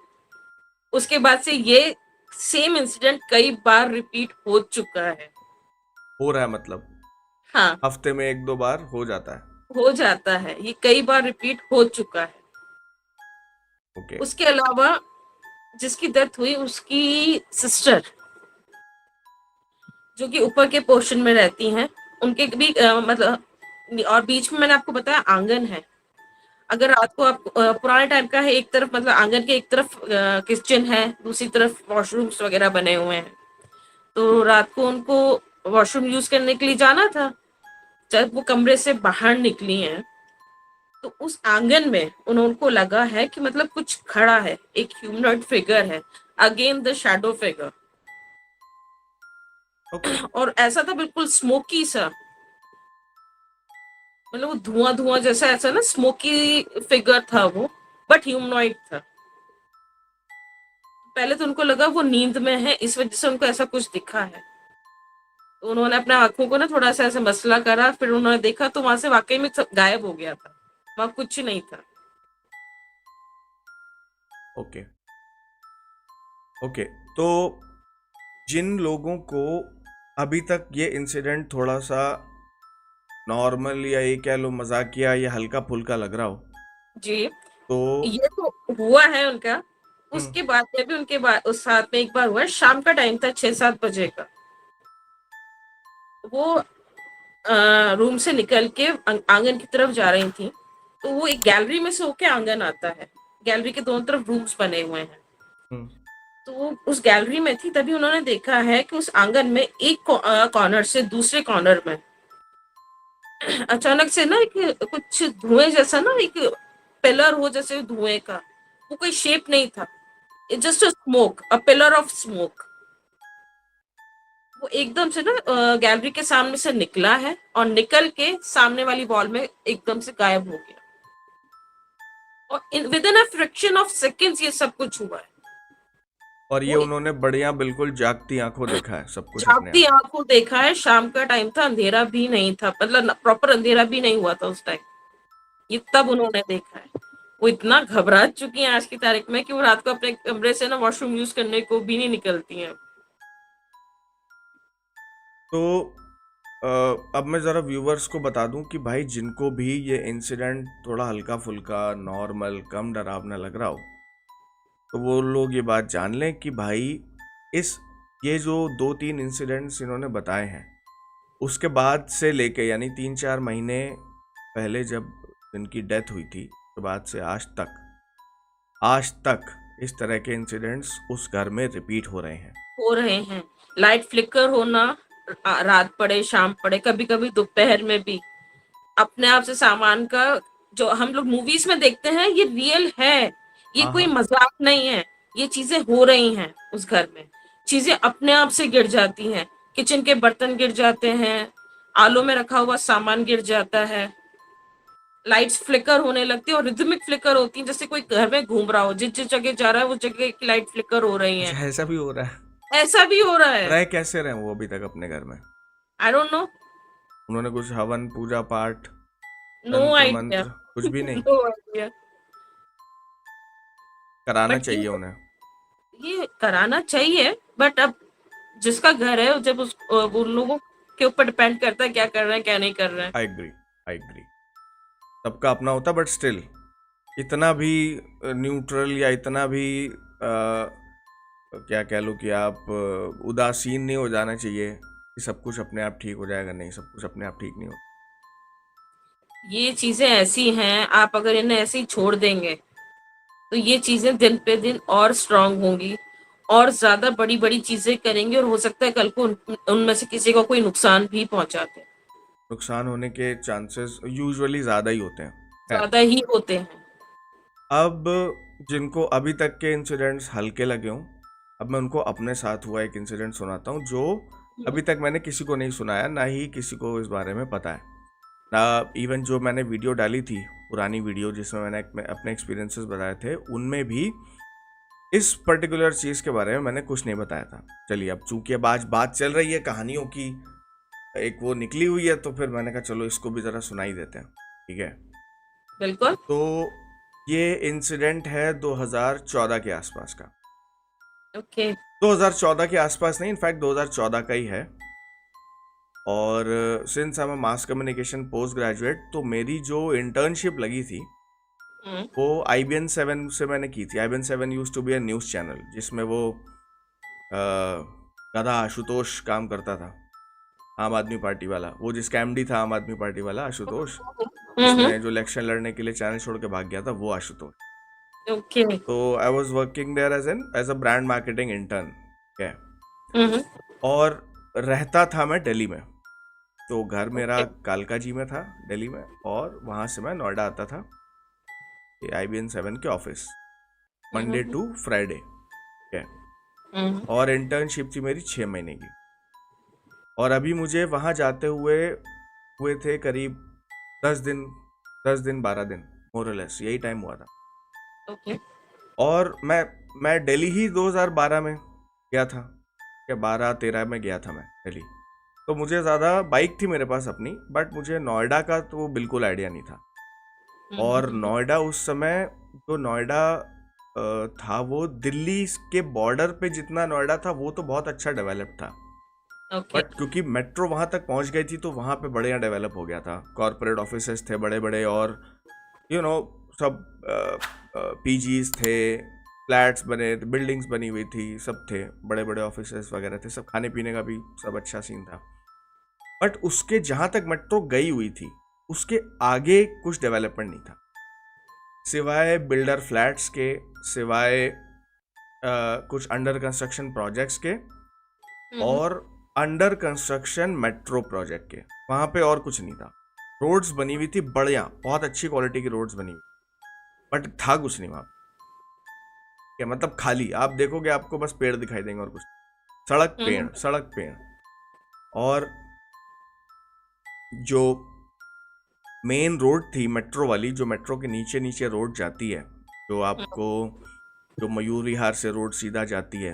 S2: उसके बाद से ये सेम इंसिडेंट कई बार रिपीट हो चुका है।
S1: हो रहा है मतलब?
S2: हाँ,
S1: हफ्ते में 1-2 बार हो जाता है?
S2: हो जाता है, ये कई बार रिपीट हो चुका है।
S1: ओके।
S2: उसके अलावा जिसकी डेथ हुई उसकी सिस्टर, जो कि ऊपर के पोर्शन में रहती हैं, उनके भी मतलब, और बीच में मैंने आपको बताया आंगन है। अगर रात को आप पुराने टाइम का है, एक तरफ मतलब आंगन के एक तरफ किचन है, दूसरी तरफ वॉशरूम्स वगैरह बने हुए हैं। तो रात को उनको वॉशरूम यूज करने के लिए जाना था। जब वो कमरे से बाहर निकली हैं तो उस आंगन में उनको लगा है कि मतलब कुछ खड़ा है, एक ह्यूमनॉइड फिगर है, again the shadow figure.
S1: Okay.
S2: और ऐसा था बिल्कुल स्मोकी सा, मतलब वो धुआं धुआं जैसा, ऐसा ना स्मोकी फिगर था वो, बट ह्यूमनॉइड था। पहले तो उनको लगा वो नींद में है, इस वजह से उनको ऐसा कुछ दिखा है। तो उन्होंने अपने आंखों को ना थोड़ा सा ऐसे मसला करा, फिर उन्होंने देखा तो वहां से वाकई में सब गायब हो गया था, वहां कुछ नहीं था।
S1: ओके। ओके। तो जिन लोगों को अभी तक ये इंसिडेंट थोड़ा सा नॉर्मल या ये कह लो मजाकिया या हल्का फुल्का लग रहा हो,
S2: जी,
S1: तो
S2: ये तो हुआ है उनका।
S1: हम्म।
S2: उसके बाद में भी उनके बाद उस साथ में एक बार हुआ, शाम का टाइम था, 6-7 बजे का। वो रूम से निकल के आंगन की तरफ जा रही थी। तो वो एक गैलरी में से होके आंगन आता है, गैलरी के दोनों तरफ रूम्स बने हुए हैं।
S1: हम्म।
S2: तो वो उस गैलरी में थी, तभी उन्होंने देखा है कि उस आंगन में एक कॉर्नर से दूसरे कॉर्नर में अचानक से ना एक कुछ धुएं जैसा ना, एक पिलर हो जैसे धुएं का, वो कोई शेप नहीं था, it just a smoke, a pillar of smoke. वो एकदम से ना गैलरी के सामने से निकला है और निकल के सामने वाली वॉल में एकदम से गायब हो गया। और with in a fraction of seconds ये सब कुछ हुआ है।
S1: और ये
S2: वो
S1: उन्होंने बढ़िया बिल्कुल जागती आंखों देखा है सब कुछ अपने
S2: जागती
S1: आप?
S2: आंखों देखा है, शाम का टाइम था, अंधेरा भी नहीं था, मतलब प्रॉपर अंधेरा भी नहीं हुआ था उस टाइम, ये तब उन्होंने देखा है। वो इतना घबरा चुकी हैं आज की तारीख में कि वो रात को अपने कमरे से ना वॉशरूम यूज करने को भी नहीं निकलती हैं।
S1: तो अब मैं ज़रा व्यूवर्स को बता दूं कि भाई जिनको भी ये इंसिडेंट थोड़ा हल्का फुल्का नॉर्मल कम डरावना लग रहा हो, तो वो लोग ये बात जान लें कि भाई इस ये जो 2-3 इंसिडेंट्स इन्होंने बताए हैं, उसके बाद से लेके यानी 3-4 महीने पहले जब इनकी डेथ हुई थी, उसके बाद से आज तक इस तरह के इंसिडेंट्स उस घर में रिपीट हो रहे हैं।
S2: हो रहे हैं। लाइट फ्लिकर होना, रात पड़े शाम पड़े, कभी कभी दोपहर में भी अपने आप से सामान का, जो हम लोग मूवीज में देखते हैं ये रियल है, ये
S1: हाँ
S2: कोई
S1: हाँ,
S2: मजाक नहीं है। ये चीजें हो रही हैं उस घर में। चीजें अपने आप से गिर जाती हैं, किचन के बर्तन गिर जाते हैं, आलो में रखा हुआ सामान गिर जाता है, लाइट्स फ्लिकर होने लगती है और रिदमिक फ्लिकर होती है, जैसे कोई घर में घूम रहा हो, जिस जिस जगह जा रहा है वो जगह की लाइट फ्लिकर हो रही है।
S1: अच्छा ऐसा भी हो रहा है।
S2: ऐसा भी हो रहा है।
S1: रह कैसे रहे वो अभी तक अपने घर में?
S2: I don't know.
S1: उन्होंने कुछ हवन पूजा पाठ
S2: नो
S1: तंत्र
S2: आइडिया।
S1: मंत्र कुछ भी नहीं
S2: नो आइडिया।
S1: कराना
S2: बट
S1: चाहिए उन्हें?
S2: ये कराना चाहिए, बट अब जिसका घर है जब उन लोगों के ऊपर डिपेंड करता है क्या कर रहे हैं क्या नहीं कर रहे हैं।
S1: I agree, I agree. सबका अपना होता, बट स्टिल इतना भी न्यूट्रल या इतना भी क्या कह लो कि आप उदासीन नहीं हो जाना चाहिए कि सब कुछ अपने आप ठीक हो जाएगा। नहीं, सब कुछ अपने आप ठीक नहीं हो।
S2: ये चीजें ऐसी हैं, आप अगर इन्हें ऐसे ही छोड़ देंगे तो ये चीजें दिन पे दिन और स्ट्रांग होंगी, और ज्यादा बड़ी बड़ी चीजें करेंगे, और हो सकता है कल को उनमें से किसी को कोई नुकसान भी पहुंचा दे।
S1: नुकसान होने के चांसेस यूजुअली ज़्यादा ही होते हैं। खैर,
S2: ज्यादा ही होते हैं।
S1: अब जिनको अभी तक के इंसिडेंट्स हल्के लगे हों, अब मैं उनको अपने साथ हुआ एक इंसिडेंट सुनाता हूँ जो अभी तक मैंने किसी को नहीं सुनाया, ना ही किसी को इस बारे में पता है। ना इवन जो मैंने वीडियो डाली थी, पुरानी वीडियो जिसमें मैंने अपने एक्सपीरियंसेस बताए थे, उनमें भी इस पर्टिकुलर चीज़ के बारे में मैंने कुछ नहीं बताया था। चलिए, अब चूंकि अब आज बात चल रही है कहानियों की, एक वो निकली हुई है, तो फिर मैंने कहा चलो इसको भी ज़रा सुनाई देते हैं। ठीक है,
S2: बिल्कुल।
S1: तो ये इंसिडेंट है 2014 के आसपास का।
S2: ओके।
S1: 2014 के आसपास नहीं, इनफैक्ट 2014 का ही है। और since I am mass communication post graduate, तो मेरी जो इंटर्नशिप लगी थी
S2: हम्म।
S1: वो IBN 7 से मैंने की थी। IBN 7 used to be a news channel जिसमें वो गधा आशुतोष काम करता था, आम आदमी पार्टी वाला, वो जिसका MD था आम आदमी पार्टी वाला आशुतोष,
S2: हम्म।
S1: जिसने जो इलेक्शन लड़ने के लिए चैनल छोड़ के भाग गया था, वो आशुतोष।
S2: ओके।
S1: तो I was working there as a brand marketing intern. है,
S2: हम्म।
S1: और रहता था मैं दिल्ली में। तो घर मेरा
S2: ओके।
S1: कालका जी में था दिल्ली में, और वहाँ से मैं नोएडा आता था IBN 7 के office, Monday
S2: hmm.
S1: To Friday. है, और इंटर्नशिप थी मेरी 6 महीने की। और अभी मुझे वहाँ जाते हुए हुए थे करीब 10 दिन, 12 दिन, मोरलेस यही टाइम हुआ था।
S2: ओके।
S1: और मैं दिल्ली ही 2012 में गया था, या 12-13 में गया था मैं दिल्ली। तो मुझे ज़्यादा, बाइक थी मेरे पास अपनी, बट मुझे नोएडा का तो बिल्कुल आइडिया नहीं था। और नोएडा उस समय, जो नोएडा था वो दिल्ली के बॉर्डर पे जितना नोएडा था वो तो बहुत अच्छा डेवलप था,
S2: ओके।
S1: बट क्योंकि मेट्रो वहाँ तक पहुँच गई थी तो वहाँ पे बढ़िया डेवलप हो गया था। कॉरपोरेट ऑफिसेस थे बड़े बड़े, और सब PGs थे, फ्लैट्स बने, बिल्डिंग्स बनी हुई थी, सब थे, बड़े बड़े ऑफिसेस वगैरह थे, सब खाने पीने का भी सब अच्छा सीन था। बट उसके जहाँ तक मेट्रो गई हुई थी उसके आगे कुछ डेवलपमेंट नहीं था, सिवाय बिल्डर फ्लैट्स के, सिवाय कुछ अंडर कंस्ट्रक्शन प्रोजेक्ट्स के, और अंडर कंस्ट्रक्शन मेट्रो प्रोजेक्ट के। वहाँ पे और कुछ नहीं था। रोड्स बनी हुई थी बढ़िया, बहुत अच्छी क्वालिटी की रोड्स बनी हुई, बट था कुछ नहीं वहाँ पे। क्या मतलब, खाली आप देखोगे आपको बस पेड़ दिखाई देंगे और कुछ, सड़क पेड़, सड़क पेड़। और जो मेन रोड थी मेट्रो वाली, जो मेट्रो के नीचे नीचे रोड जाती है, जो आपको, जो मयूर विहार से रोड सीधा जाती है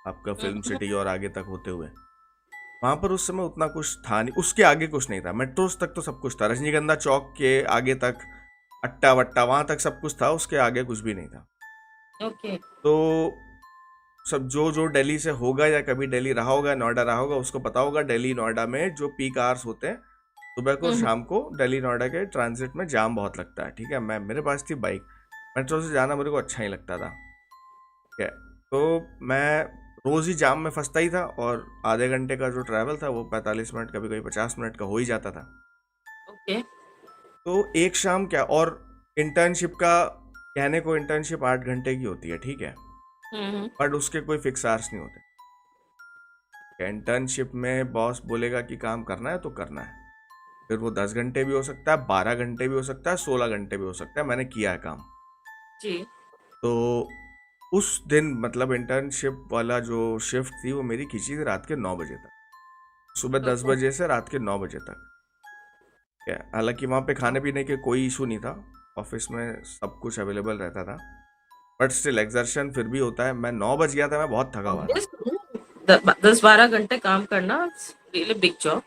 S1: आपका फिल्म सिटी और आगे तक होते हुए, वहाँ पर उस समय उतना कुछ था नहीं, उसके आगे कुछ नहीं था। मेट्रोस तक तो सब कुछ था, रजनीगंधा चौक के आगे तक अट्टा वट्टा वहां तक सब कुछ था, उसके आगे कुछ भी नहीं था।
S2: ओके।
S1: तो सब जो जो दिल्ली से होगा या कभी दिल्ली रहा होगा, नोएडा रहा होगा, उसको पता होगा दिल्ली नोएडा में जो पीक आवर्स होते हैं सुबह को और
S2: हम्म।
S1: शाम को, दिल्ली नोएडा के ट्रांजिट में जाम बहुत लगता है। ठीक है, मैं मेरे पास थी बाइक, मेट्रो से जाना मेरे को अच्छा ही लगता था। ठीक है, तो मैं रोज ही जाम में फंसता ही था, और आधे घंटे का जो ट्रैवल था वो 45 मिनट, कभी कभी 50 मिनट का हो ही जाता था।
S2: ओके।
S1: तो एक शाम क्या, और इंटर्नशिप का कहने को इंटर्नशिप 8 घंटे की होती है, ठीक है,
S2: हम्म।
S1: बट उसके कोई फिक्स आवर्स नहीं होते। इंटर्नशिप में बॉस बोलेगा कि काम करना है तो करना है, फिर वो 10 घंटे भी हो सकता है, 12 घंटे भी हो सकता है, 16 घंटे भी हो सकता है। मैंने किया है काम।
S2: जी।
S1: तो उस दिन मतलब इंटर्नशिप वाला जो शिफ्ट थी वो मेरी खींची थी रात के 9 बजे तक, सुबह दस
S2: ओके।
S1: बजे से रात के 9 बजे तक। क्या, हालांकि वहाँ पे खाने पीने के कोई इशू नहीं था, ऑफिस में सब कुछ अवेलेबल रहता था, बट स्टिल एक्सर्शन फिर भी होता है। मैं 9 बज गया था, मैं बहुत थका हुआ था।
S2: ऑब्वियस। 10-12 घंटे काम करना, रियली बिग जॉब।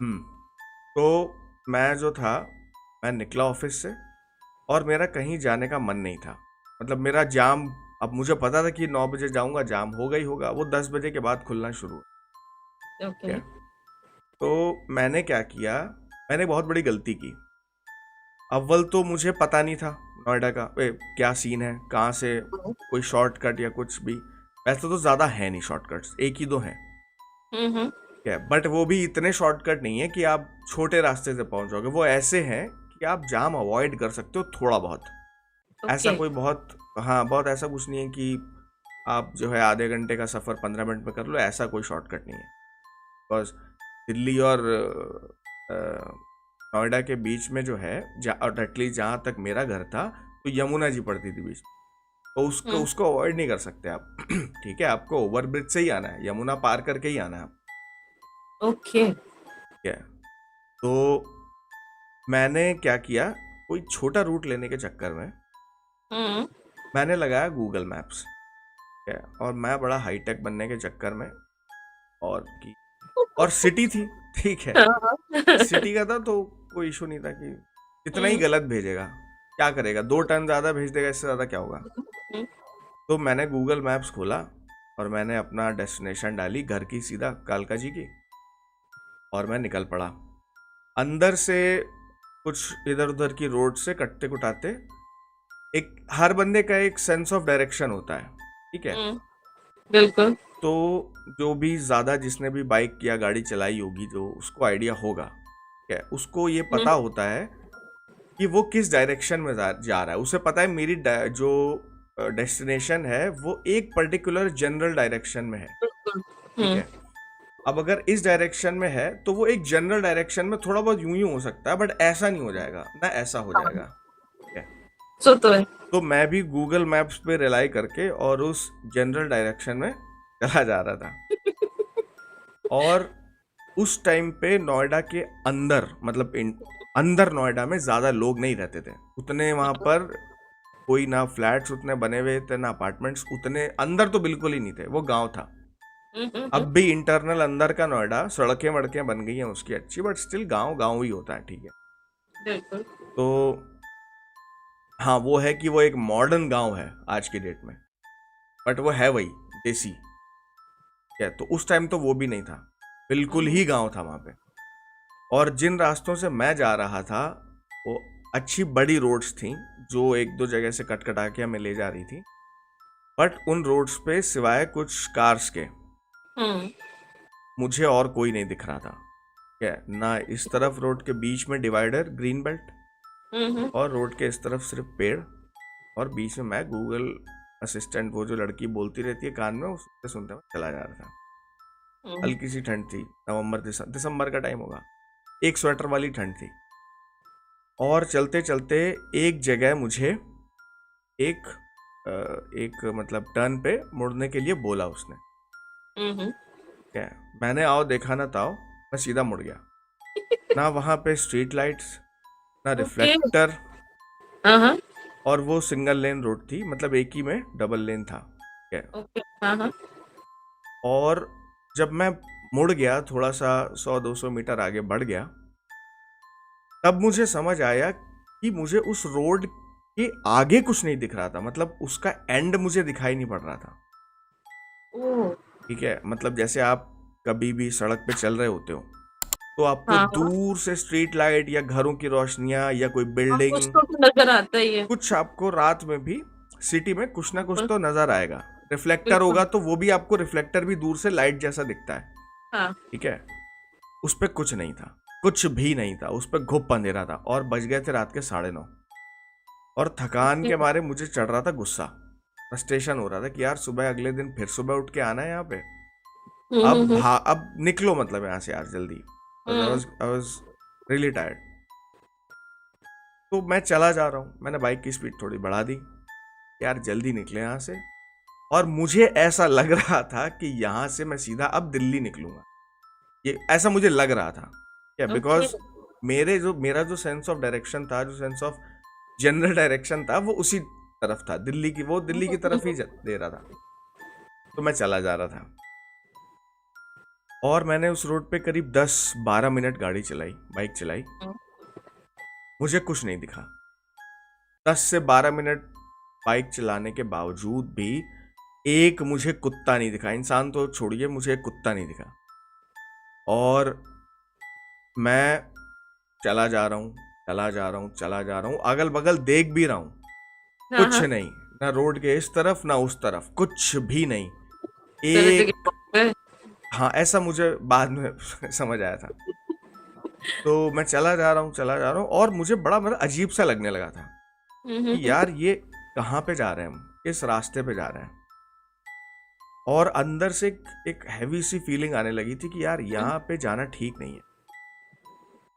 S1: हम्म। तो मैं जो था, मैं निकला ऑफिस से और मेरा कहीं जाने का मन नहीं था। मतलब मेरा जाम, अब मुझे पता था कि 9 बजे जाऊंगा, जाम होगा ही होगा, वो 10 बजे के बाद खुलना शुरू हुआ।
S2: ओके।
S1: क्या, तो मैंने क्या किया, मैंने बहुत बड़ी गलती की। अव्वल तो मुझे पता नहीं था नोएडा का क्या सीन है, कहाँ से कोई शॉर्टकट या कुछ भी। वैसे तो ज़्यादा है नहीं शॉर्टकट्स, एक ही दो हैं।
S2: हम्म।
S1: क्या, बट वो भी इतने शॉर्टकट नहीं है कि आप छोटे रास्ते से पहुंच जाओगे। वो ऐसे हैं कि आप जाम अवॉइड कर सकते हो थोड़ा बहुत। ऐसा
S2: ओके।
S1: कोई बहुत, हाँ बहुत ऐसा कुछ नहीं है कि आप जो है आधे घंटे का सफ़र 15 मिनट में कर लो, ऐसा कोई शॉर्टकट नहीं है। बिकॉज दिल्ली और नोएडा के बीच में जो है, और एटलीस्ट जहाँ तक मेरा घर था, तो यमुना जी पड़ती थी बीच में, तो उसको
S2: हम्म।
S1: उसको अवॉइड नहीं कर सकते आप। ठीक है, आपको ओवर ब्रिज से ही आना है, यमुना पार करके ही आना है।
S2: ओके।
S1: ठीक है, तो मैंने क्या किया, कोई छोटा रूट लेने के चक्कर में
S2: हम्म।
S1: मैंने लगाया गूगल मैप्स। ठीक है, और मैं बड़ा हाईटेक बनने के चक्कर में, और की, और सिटी थी, ठीक है,
S2: हाँ।
S1: सिटी का था तो कोई इशू नहीं था कि इतना ही
S2: हम्म।
S1: गलत भेजेगा, क्या करेगा, 2 टन ज़्यादा भेज देगा, इससे ज़्यादा क्या होगा।
S2: हम्म।
S1: तो मैंने गूगल मैप्स खोला और मैंने अपना डेस्टिनेशन डाली घर की, सीधा कालका जी की, और मैं निकल पड़ा। अंदर से कुछ इधर उधर की रोड से कटते कुटाते, एक हर बंदे का एक सेंस ऑफ डायरेक्शन होता है, ठीक है।
S2: हम्म। बिल्कुल।
S1: तो जो भी ज़्यादा जिसने भी बाइक या गाड़ी चलाई होगी, जो उसको आइडिया होगा, ठीक है, उसको ये पता
S2: हम्म।
S1: होता है कि वो किस डायरेक्शन में जा रहा है। उसे पता है मेरी जो डेस्टिनेशन है वो एक पर्टिकुलर जनरल डायरेक्शन में है,
S2: बिल्कुल।
S1: ठीक है। अब अगर इस डायरेक्शन में है तो वो एक जनरल डायरेक्शन में थोड़ा बहुत यूं ही हो सकता है, बट ऐसा नहीं हो जाएगा ना, ऐसा हो
S2: हाँ।
S1: जाएगा। ठीक है,
S2: सो तो है।
S1: तो मैं भी गूगल मैप्स पे रिलाई करके और उस जनरल डायरेक्शन में चला जा रहा था। और उस टाइम पे नोएडा के अंदर, मतलब अंदर नोएडा में ज़्यादा लोग नहीं रहते थे उतने, वहाँ पर कोई ना फ्लैट्स उतने बने हुए थे ना अपार्टमेंट्स उतने, अंदर तो बिल्कुल ही नहीं थे, वो गांव था। अब भी इंटरनल अंदर का नोएडा, सड़कें वड़कें बन गई हैं उसकी अच्छी, बट स्टिल गांव गांव ही होता है, ठीक है।
S2: बिल्कुल।
S1: तो हाँ, वो है कि वो एक मॉडर्न गांव है आज की डेट में, बट वो है वही देसी। क्या, तो उस टाइम तो वो भी नहीं था, बिल्कुल ही गांव था वहाँ पे। और जिन रास्तों से मैं जा रहा था वो अच्छी बड़ी रोड्स थी, जो एक दो जगह से कट कटा के हमें ले जा रही थी, बट उन रोड्स पे सिवाय कुछ कार्स के
S2: हम्म।
S1: मुझे और कोई नहीं दिख रहा था। क्या, ना इस तरफ रोड के बीच में डिवाइडर ग्रीन बेल्ट,
S2: हम्म।
S1: और रोड के इस तरफ सिर्फ पेड़, और बीच में मैं गूगल असिस्टेंट, वो जो लड़की बोलती रहती है कान में, उससे सुनते हुए चला जा रहा था। हल्की सी ठंड थी, नवंबर दिसंबर का टाइम होगा, एक स्वेटर वाली ठंड थी। और चलते चलते एक जगह मुझे एक एक मतलब टर्न पे मुड़ने के लिए बोला उसने।
S2: हम्म।
S1: क्या, मैंने आओ देखा ना ताओ, मैं सीधा मुड़ गया। ना वहाँ पे स्ट्रीट लाइट्स, ना
S2: ओके।
S1: रिफ्लेक्टर,
S2: हाँ हाँ।
S1: और वो सिंगल लेन रोड थी, मतलब एक ही में डबल लेन था। क्या,
S2: ओके। हाँ हाँ।
S1: और जब मैं मुड़ गया, थोड़ा सा 100-200 मीटर आगे बढ़ गया, तब मुझे समझ आया कि मुझे उस रोड के आगे कुछ नहीं दिख रहा था, मतलब उसका एंड मुझे दिखाई नहीं पड़ रहा था।
S2: ओह!
S1: ठीक है, मतलब जैसे आप कभी भी सड़क पे चल रहे होते हो तो आपको
S2: हाँ, हाँ।
S1: दूर से स्ट्रीट लाइट या घरों की रोशनियां या कोई
S2: हाँ, कुछ
S1: बिल्डिंग,
S2: तो नज़र आता ही है।
S1: कुछ आपको रात में भी सिटी में कुछ ना कुछ
S2: बिल्कुल,
S1: तो नजर आएगा। रिफ्लेक्टर
S2: बिल्कुल।
S1: होगा तो वो भी आपको रिफ्लेक्टर भी दूर से लाइट जैसा दिखता है।
S2: हाँ,
S1: ठीक है, उस पे कुछ नहीं था, कुछ भी नहीं था, उस पे घुप अंधेरा था और बज गए थे रात के 9:30। और थकान
S2: ओके।
S1: के मारे मुझे चढ़ रहा था गुस्सा, फ्रस्ट्रेशन हो रहा था कि यार सुबह अगले दिन फिर सुबह उठ के आना है यहाँ पे।
S2: हुँ, हुँ, हुँ।
S1: अब निकलो मतलब यहाँ से यार जल्दी।
S2: हुँ,
S1: आई वाज रियली टायर्ड। तो मैं चला जा रहा हूँ, मैंने बाइक की स्पीड थोड़ी बढ़ा दी, यार जल्दी निकले यहाँ से। और मुझे ऐसा लग रहा था कि यहाँ से मैं सीधा अब दिल्ली निकलूंगा, ये ऐसा मुझे लग रहा था। क्या,
S2: ओके।
S1: बिकॉज मेरा जो सेंस ऑफ डायरेक्शन था, जो सेंस ऑफ जनरल डायरेक्शन था, वो उसी तरफ था, दिल्ली की, वो
S2: हुँ,
S1: दिल्ली की
S2: हुँ,
S1: तरफ ही
S2: हुँ,
S1: दे रहा था। तो मैं चला जा रहा था और मैंने उस रोड पे करीब 10-12 मिनट गाड़ी चलाई, बाइक चलाई।
S2: हुँ।
S1: मुझे कुछ नहीं दिखा। 10 से 12 मिनट बाइक चलाने के बावजूद भी एक मुझे कुत्ता नहीं दिखा, इंसान तो छोड़िए, मुझे एक कुत्ता नहीं दिखा। और मैं चला जा रहा हूँ, चला जा रहा हूँ, चला जा रहा हूँ, अगल बगल देख भी रहा हूँ,
S2: हाँ,
S1: कुछ
S2: हाँ।
S1: नहीं, ना रोड के इस तरफ ना उस तरफ, कुछ भी नहीं।
S2: तेरे
S1: एक,
S2: जगह पे
S1: हाँ ऐसा मुझे बाद में समझ आया था। तो मैं चला जा रहा हूँ, चला जा रहा हूँ, और मुझे बड़ा मतलब अजीब सा लगने लगा था
S2: हुँ, हुँ,
S1: कि
S2: हुँ।
S1: यार ये कहाँ पे जा रहे हैं हम, किस रास्ते पे जा रहे हैं। और अंदर से एक हैवी सी फीलिंग आने लगी थी कि यार
S2: हुँ,
S1: यहाँ पे जाना ठीक नहीं है।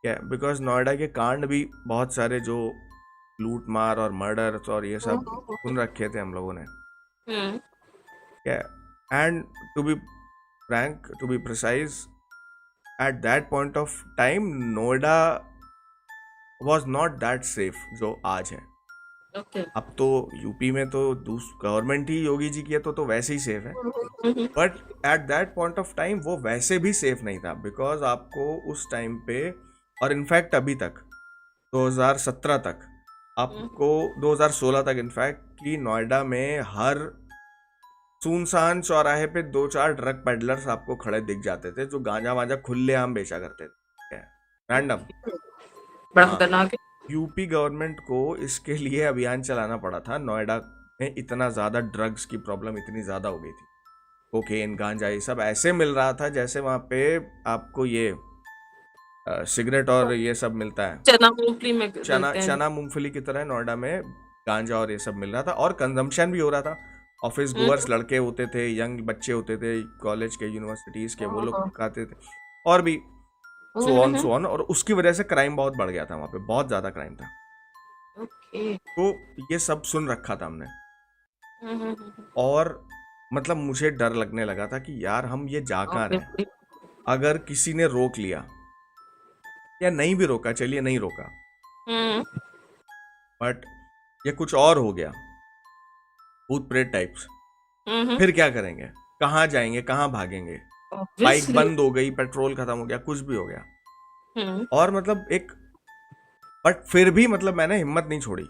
S1: क्या, बिकॉज नोएडा के कांड भी बहुत सारे, जो लूट मार और मर्डर और ये
S2: हुँ,
S1: सब
S2: हुँ, हुँ,
S1: सुन रखे थे हम लोगों ने।
S2: हुँ।
S1: क्या, and to be frank, to be precise, at that point of time Noida was not that safe जो आज है।
S2: ओके।
S1: अब तो यूपी में तो गवर्नमेंट ही योगी जी की है, तो वैसे ही सेफ है।
S2: हुँ, हुँ, हुँ, हुँ।
S1: But at that point of time वो वैसे भी सेफ नहीं था, बिकॉज आपको उस टाइम पे, और इनफैक्ट अभी तक 2017 तक,
S2: हुँ,
S1: आपको 2016 तक इनफैक्ट, कि नोएडा में हर सुनसान चौराहे पे 2-4 ड्रग पेडलर्स आपको खड़े दिख जाते थे, जो गांजा वांजा खुलेआम बेचा करते थे, रैंडम।
S2: ओके। बड़ा
S1: हाँ,
S2: खतरनाक है।
S1: यूपी गवर्नमेंट को इसके लिए अभियान चलाना पड़ा था। नोएडा में इतना ज़्यादा ड्रग्स की प्रॉब्लम इतनी ज़्यादा हो गई थी, कोकेन गांजा ये सब ऐसे मिल रहा था जैसे वहाँ पे आपको ये सिगरेट और ये सब मिलता है।
S2: चना मूँगफली में
S1: चना
S2: डलते हैं।
S1: चना मूंगफली की तरह नोएडा में गांजा और ये सब मिल रहा था, और कंजम्पशन भी हो रहा था। ऑफिस
S2: हुँ,
S1: गोअर्स लड़के होते थे, यंग बच्चे होते थे, कॉलेज के, यूनिवर्सिटीज़ के, वो
S2: हुँ,
S1: लोग
S2: हुँ,
S1: खाते थे। और भी
S2: हुँ,
S1: सो
S2: हुँ,
S1: ऑन
S2: हुँ।
S1: सो ऑन, और उसकी वजह से क्राइम बहुत बढ़ गया था वहाँ पे, बहुत ज़्यादा क्राइम था।
S2: ओके।
S1: तो ये सब सुन रखा था हमने।
S2: हुँ, हुँ, हुँ, हुँ।
S1: और मतलब मुझे डर लगने लगा था कि यार हम ये जा कहाँ रहे हैं।
S2: ऑब्वियसली।
S1: अगर किसी ने रोक लिया, या नहीं भी रोका, चलिए नहीं रोका,
S2: हुँ,
S1: बट ये कुछ और हो गया, भूत प्रेत टाइप्स,
S2: हुँ, हुँ।
S1: फिर क्या करेंगे, कहाँ जाएंगे, कहाँ भागेंगे। Bike
S2: obviously.
S1: बंद हो गई, पेट्रोल खत्म हो गया, कुछ भी हो गया।
S2: हुँ,
S1: और मतलब एक, बट फिर भी मतलब मैंने हिम्मत नहीं छोड़ी।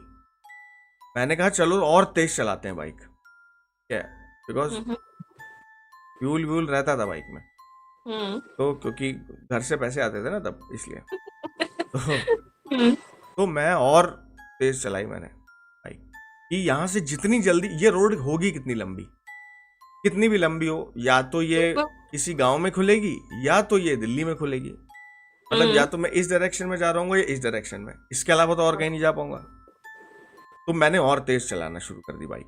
S1: मैंने कहा चलो और तेज चलाते हैं बाइक, क्या, बिकॉज
S2: हुँ, हुँ,
S1: फ्यूल व्यूल रहता था बाइक में।
S2: हुँ।
S1: तो क्योंकि घर से पैसे आते थे ना तब, इसलिए तो
S2: हुँ,
S1: तो मैं और तेज चलाई मैंने बाइक, कि यहाँ से जितनी जल्दी, ये रोड होगी कितनी लंबी, कितनी भी लंबी हो, या तो ये
S2: बिल्कुल।
S1: किसी गांव में खुलेगी, या तो ये दिल्ली में खुलेगी। मतलब या
S2: हुँ,
S1: तो मैं इस डायरेक्शन में जा रहा हूँ या इस डायरेक्शन में, इसके अलावा तो और कहीं नहीं जा पाऊंगा। तो मैंने और तेज चलाना शुरू कर दी बाइक,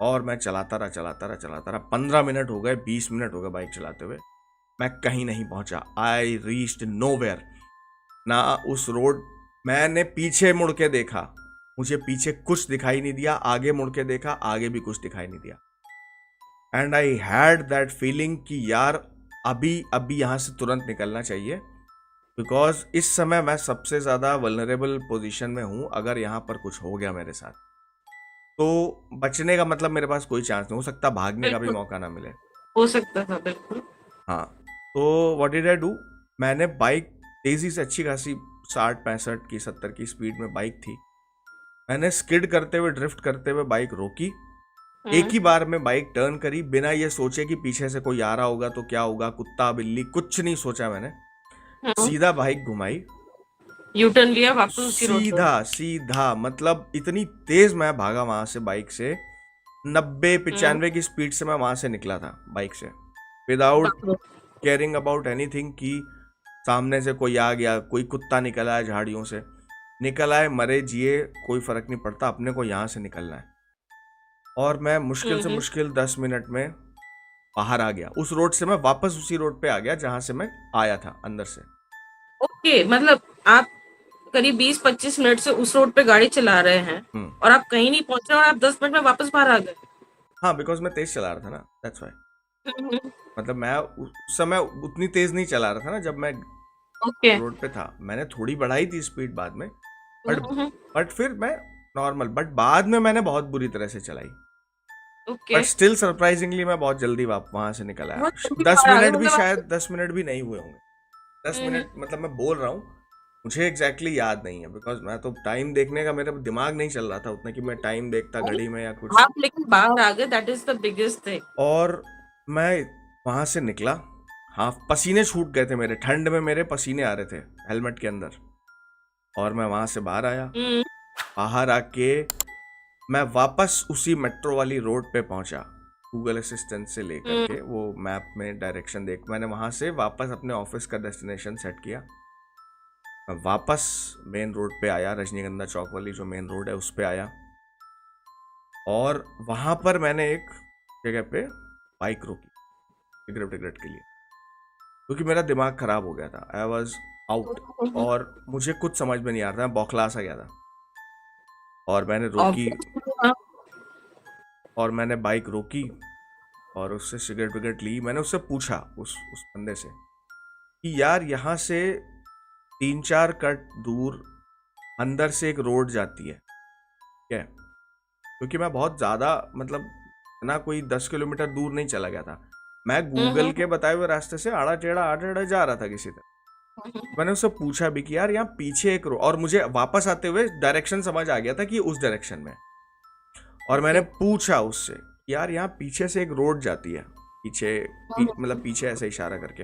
S1: और मैं चलाता रहा, चलाता रहा, चलाता रहा। 15 मिनट हो गए, 20 मिनट हो गए बाइक चलाते हुए, मैं कहीं नहीं पहुंचा। I reached nowhere. ना उस रोड, मैंने पीछे मुड़ के देखा, मुझे पीछे कुछ दिखाई नहीं दिया, आगे मुड़ के देखा, आगे भी कुछ दिखाई नहीं दिया। And I had that feeling कि यार अभी अभी यहाँ से तुरंत निकलना चाहिए, बिकॉज इस समय मैं सबसे ज़्यादा वल्नरेबल पोजीशन में हूँ। अगर यहाँ पर कुछ हो गया मेरे साथ, तो बचने का मतलब मेरे पास कोई चांस नहीं, हो सकता भागने का भी
S2: बिल्कुल,
S1: मौका ना मिले।
S2: हो सकता था, बिल्कुल।
S1: हाँ, तो व्हाट डिड आई डू, मैंने बाइक तेज़ी से अच्छी खासी 60-65 की 70 की स्पीड में बाइक थी। मैंने स्किड करते हुए ड्रिफ्ट करते हुए बाइक रोकी, एक ही बार में बाइक टर्न करी, बिना ये सोचे कि पीछे से कोई आ रहा होगा तो क्या होगा, कुत्ता बिल्ली कुछ नहीं सोचा मैंने, सीधा बाइक घुमाई,
S2: यू टर्न लिया वापस उसी रोड पे।
S1: सीधा सीधा, मतलब इतनी तेज मैं भागा वहां से बाइक से, 90-95 की स्पीड से मैं वहां से निकला था बाइक से, विदाउट
S2: बाप रे।
S1: केयरिंग अबाउट एनीथिंग कि सामने से कोई आ गया, कोई कुत्ता निकल आया झाड़ियों से, निकल आए मरे जिए कोई फर्क नहीं पड़ता, अपने को यहाँ से निकलना है। और मैं मुश्किल से मुश्किल 10 मिनट में बाहर आ गया उस रोड से, मैं वापस उसी रोड पे आ गया जहां से मैं आया था अंदर से।
S2: ओके, मतलब आप करीब 20-25 मिनट से उस रोड पे गाड़ी चला रहे हैं और आप कहीं नहीं पहुंच रहे और आप 10 मिनट में वापस बाहर आ गए।
S1: हाँ, बिकॉज मैं तेज चला रहा था ना, दैट्स व्हाई।
S2: हम्म,
S1: मतलब मैं उस समय उतनी तेज नहीं चला रहा था ना जब मैं
S2: ओके।
S1: रोड पे था, मैंने थोड़ी बढ़ाई थी स्पीड बाद में, बट
S2: हम्म,
S1: बट फिर मैं नॉर्मल, बट बाद में मैंने बहुत बुरी तरह से चलाई,
S2: ओके।
S1: बट स्टिल सरप्राइजिंगली मैं बहुत जल्दी वहां से निकल आया।
S2: बहुत जल्दी
S1: 10
S2: बाहर आ गए
S1: मिनट भी,
S2: मतलब आप।
S1: शायद 10 मिनट भी नहीं हुए होंगे, 10 मिनट मतलब मैं बोल रहा हूँ, मुझे एग्जैक्टली याद नहीं है, बिकॉज मैं तो टाइम देखने का मेरा दिमाग नहीं चल रहा था उतना कि मैं टाइम देखता घड़ी में या कुछ।
S2: आप लेकिन बाहर आ गए, that is the biggest thing.
S1: और मैं वहां से निकला, हाँ पसीने छूट गए थे मेरे, ठंड में मेरे पसीने आ रहे थे हेलमेट के अंदर, और मैं वहां से बाहर आया, बाहर आके मैं वापस उसी मेट्रो वाली रोड पे पहुंचा, गूगल असिस्टेंट से लेकर के वो मैप में डायरेक्शन देख, मैंने वहां से वापस अपने ऑफिस का डेस्टिनेशन सेट किया, मैं वापस मेन रोड पे आया, रजनीगंधा चौक वाली जो मेन रोड है उस पे आया, और वहां पर मैंने एक जगह पे बाइक रोकी सिगरेट विगरेट के लिए, क्योंकि मेरा दिमाग खराब हो गया था, आई वॉज आउट, और मुझे कुछ समझ में नहीं आ रहा था, मैं बौखला सा गया था, और मैंने रोकी, और मैंने बाइक रोकी और उससे सिगरेट विगरेट ली, मैंने उससे पूछा उस बंदे से कि यार यहाँ से 3-4 कट दूर अंदर से एक रोड जाती है क्या, क्योंकि मैं बहुत ज़्यादा मतलब ना कोई 10 किलोमीटर दूर नहीं चला गया था, मैं गूगल के बताए हुए रास्ते से आड़ा टेढ़ा जा रहा था किसी तरह। मैंने उससे पूछा भी कि यार यहाँ पीछे एक रोड, और मुझे वापस आते हुए डायरेक्शन समझ आ गया था कि उस डायरेक्शन में, और मैंने पूछा उससे यार यहाँ पीछे से एक रोड जाती है, मतलब पीछे ऐसे इशारा करके,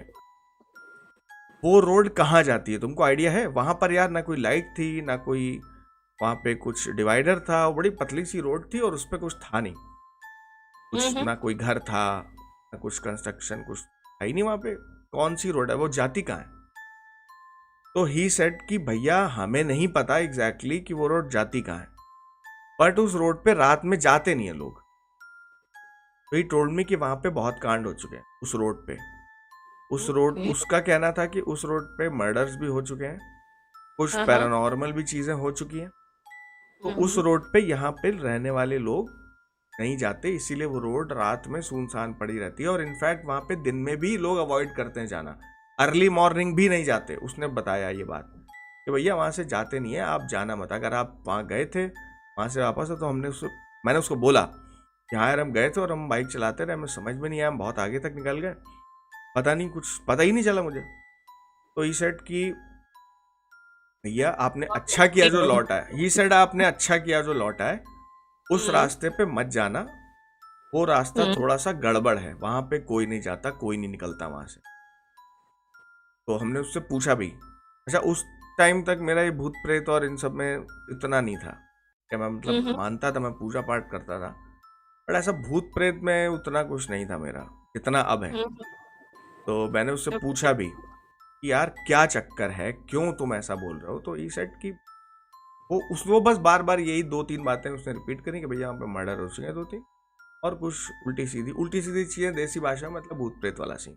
S1: वो रोड कहाँ जाती है तुमको आइडिया है? वहां पर यार ना कोई लाइट थी, ना कोई वहां पे कुछ डिवाइडर था, वो बड़ी पतली सी रोड थी और उस पर कुछ था नहीं, कुछ ना कोई घर था, ना कुछ कंस्ट्रक्शन, कुछ था ही नहीं वहां पे, कौन सी रोड है, वो जाती कहाँ है? तो ही सेड कि भैया हमें नहीं पता एग्जैक्टली कि वो रोड जाती कहाँ है, बट उस रोड पे रात में जाते नहीं है लोग, तो ही टोल्ड मी कि वहां पे बहुत कांड हो चुके हैं उस रोड पे, उस रोड, उसका कहना था कि उस रोड पे मर्डर्स भी हो चुके हैं, कुछ पैरानॉर्मल भी चीजें हो चुकी हैं, तो उस रोड पे यहाँ पे रहने वाले लोग नहीं जाते, इसीलिए वो रोड रात में सुनसान पड़ी रहती है, और इनफैक्ट वहां पे दिन में भी लोग अवॉइड करते हैं जाना, अर्ली मॉर्निंग भी नहीं जाते। उसने बताया ये बात कि भैया वहां से जाते नहीं है, आप जाना मत, अगर आप वहां गए थे वहां से वापस हो तो मैंने उसको बोला कि हाँ यार हम गए थे और हम बाइक चलाते रहे, हमें समझ में नहीं आया, हम बहुत आगे तक निकल गए, पता नहीं, कुछ पता ही नहीं चला मुझे। तो ही सेड कि भैया आपने अच्छा किया जो लौट आए, ही सेड आपने अच्छा किया जो लौट आए, उस रास्ते पे मत जाना, वो रास्ता थोड़ा सा गड़बड़ है, वहां पे कोई नहीं जाता, कोई नहीं निकलता वहां से। तो हमने उससे पूछा भी, अच्छा उस टाइम तक मेरा ये भूत प्रेत और इन सब में इतना नहीं था कि मैं मतलब मानता था, मैं पूजा पाठ करता था, बट ऐसा भूत प्रेत में उतना कुछ नहीं था मेरा जितना अब है। तो मैंने उससे पूछा भी कि यार क्या चक्कर है, क्यों तुम ऐसा बोल रहे हो? तो ई सेड कि वो बस बार बार यही 2-3 बातें उसने रिपीट करी कि भैया वहाँ पे मर्डर हो चुके हैं 2-3, और कुछ उल्टी सीधी चीजें, देसी भाषा में मतलब भूत प्रेत वाला सीन।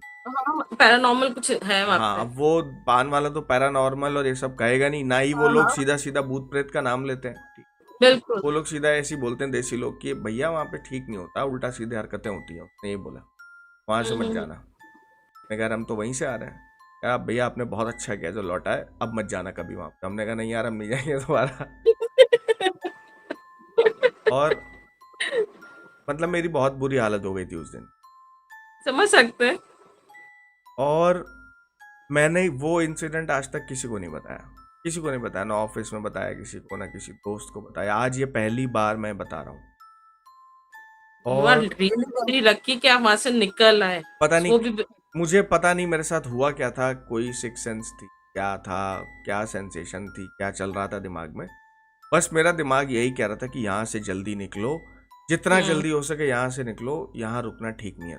S2: पैरानॉर्मल कुछ है वहाँ
S1: हाँ,
S2: पे।
S1: वो पान वाला तो पैरानॉर्मल और ये सब कहेगा नहीं, ना ही वो लोग सीधा सीधा भूत प्रेत का नाम लेते हैं,
S2: बिल्कुल।
S1: वो लोग सीधा ऐसे ही बोलते हैं देसी लोग कि भैया वहाँ पे ठीक नहीं होता, उल्टा सीधे हरकतें होती हैं, उसने ये बोला, वहां से मत जाना। मैं कह रहा हम तो वहीं से आ रहे हैं, कहा भैया आपने बहुत अच्छा किया जो लौटा है, अब मत जाना कभी वहां पे। हमने कहा नहीं यार हम नहीं जाएंगे दोबारा। और मतलब मेरी बहुत बुरी हालत हो गई थी उस दिन,
S2: समझ सकते हैं।
S1: और मैंने वो इंसिडेंट आज तक किसी को नहीं बताया, किसी को नहीं बताया, ना ऑफिस में बताया किसी को, ना किसी दोस्त को बताया। आज ये पहली बार मैं बता रहा हूँ।
S2: यू आर
S1: और
S2: रियली वेरी लकी कि आप वहां से निकल आए।
S1: पता नहीं,
S2: वो भी
S1: मुझे पता नहीं मेरे साथ हुआ क्या था, कोई सिक्स सेंस थी, क्या था, क्या सेंसेशन थी, क्या चल रहा था दिमाग में। बस मेरा दिमाग यही कह रहा था कि यहाँ से जल्दी निकलो, जितना
S2: हम्म
S1: जल्दी हो सके यहाँ से निकलो, यहाँ रुकना ठीक नहीं है।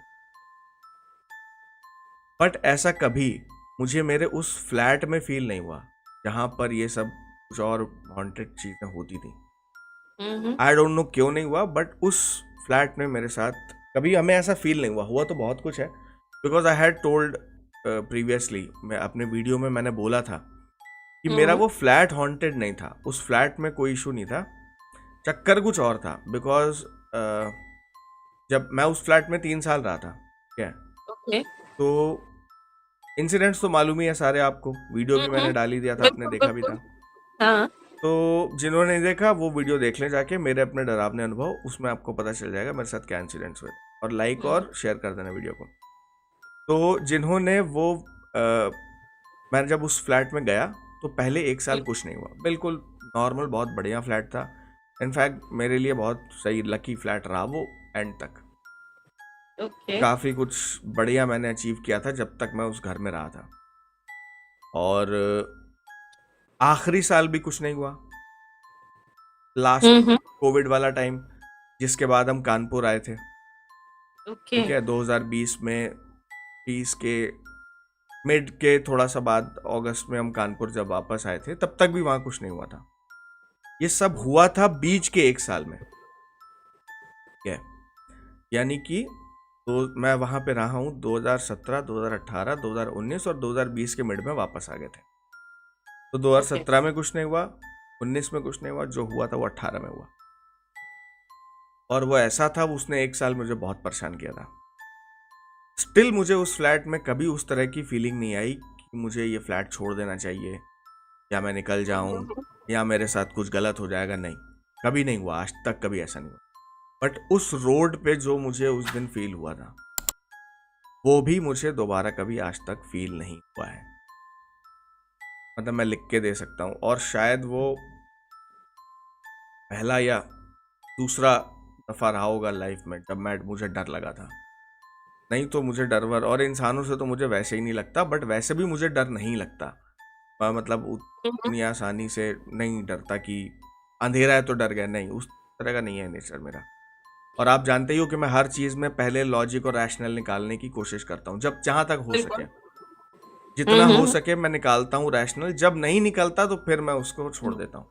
S1: बट ऐसा कभी मुझे मेरे उस फ्लैट में फील नहीं हुआ जहाँ पर ये सब कुछ और हॉन्टेड चीजें होती थी।
S2: हम्म
S1: आई डोंट नो क्यों नहीं हुआ, बट उस फ्लैट में मेरे साथ कभी हमें ऐसा फील नहीं हुआ। हुआ तो बहुत कुछ है, because I had told previously, मैं अपने वीडियो में मैंने बोला था कि मेरा
S2: हम्म
S1: वो फ्लैट हॉन्टेड नहीं था, उस फ्लैट में कोई इशू नहीं था, चक्कर कुछ और था। बिकॉज जब मैं उस फ्लैट में 3 साल रहा था, ठीक है,
S2: ओके
S1: तो इंसिडेंट्स तो मालूम ही है सारे आपको, वीडियो भी मैंने डाल ही दिया था, आपने
S2: बिल्कुल
S1: देखा भी
S2: बिल्कुल।
S1: था।
S2: हाँ
S1: तो जिन्होंने नहीं देखा वो वीडियो देख लें जाके, मेरे अपने डरावने अनुभव, उसमें आपको पता चल जाएगा मेरे साथ क्या इंसिडेंट्स हुए। और लाइक और शेयर कर देना वीडियो को। तो जिन्होंने वो मैं जब उस फ्लैट में गया तो पहले 1 साल कुछ नहीं हुआ, बिल्कुल नॉर्मल, बहुत बढ़िया फ्लैट था। इनफैक्ट मेरे लिए बहुत सही लकी फ्लैट रहा वो एंड तक।
S2: ओके
S1: काफ़ी कुछ बढ़िया मैंने अचीव किया था जब तक मैं उस घर में रहा था। और आखिरी साल भी कुछ नहीं हुआ, लास्ट
S2: हम्म
S1: कोविड वाला टाइम, जिसके बाद हम कानपुर आए थे,
S2: ओके
S1: ठीक है, 2020 में, 20 के मिड के थोड़ा सा बाद, अगस्त में हम कानपुर जब वापस आए थे, तब तक भी वहाँ कुछ नहीं हुआ था। ये सब हुआ था बीच के 1 साल में, ठीक है। यानी कि तो मैं वहाँ पे रहा हूँ 2017, 2018, 2019 और 2020 के मिड में वापस आ गए थे। तो
S2: ओके
S1: 2017 में कुछ नहीं हुआ, 19 में कुछ नहीं हुआ, जो हुआ था वो 18 में हुआ। और वो ऐसा था, उसने 1 साल मुझे बहुत परेशान किया था। स्टिल मुझे उस फ्लैट में कभी उस तरह की फीलिंग नहीं आई कि मुझे ये फ्लैट छोड़ देना चाहिए, या मैं निकल जाऊं, या मेरे साथ कुछ गलत हो जाएगा। नहीं, कभी नहीं हुआ, आज तक कभी ऐसा नहीं हुआ। बट उस रोड पे जो मुझे उस दिन फील हुआ था, वो भी मुझे दोबारा कभी आज तक फील नहीं हुआ है। मतलब मैं लिख के दे सकता हूँ, और शायद वो पहला या दूसरा दफा रहा होगा लाइफ में जब मुझे डर लगा था। नहीं तो मुझे डर वर और इंसानों से तो मुझे वैसे ही नहीं लगता, बट वैसे भी मुझे डर नहीं लगता। मतलब उतनी आसानी से नहीं डरता कि अंधेरा है तो डर गया, नहीं, उस तरह का नहीं है नेचर मेरा। और आप जानते ही हो कि मैं हर चीज़ में पहले लॉजिक और रैशनल निकालने की कोशिश करता हूँ, जब जहाँ तक हो सके,
S2: बिल्कुल
S1: जितना हो
S2: हम्म
S1: सके मैं निकालता हूँ रैशनल। जब नहीं निकलता तो फिर मैं उसको छोड़ देता हूँ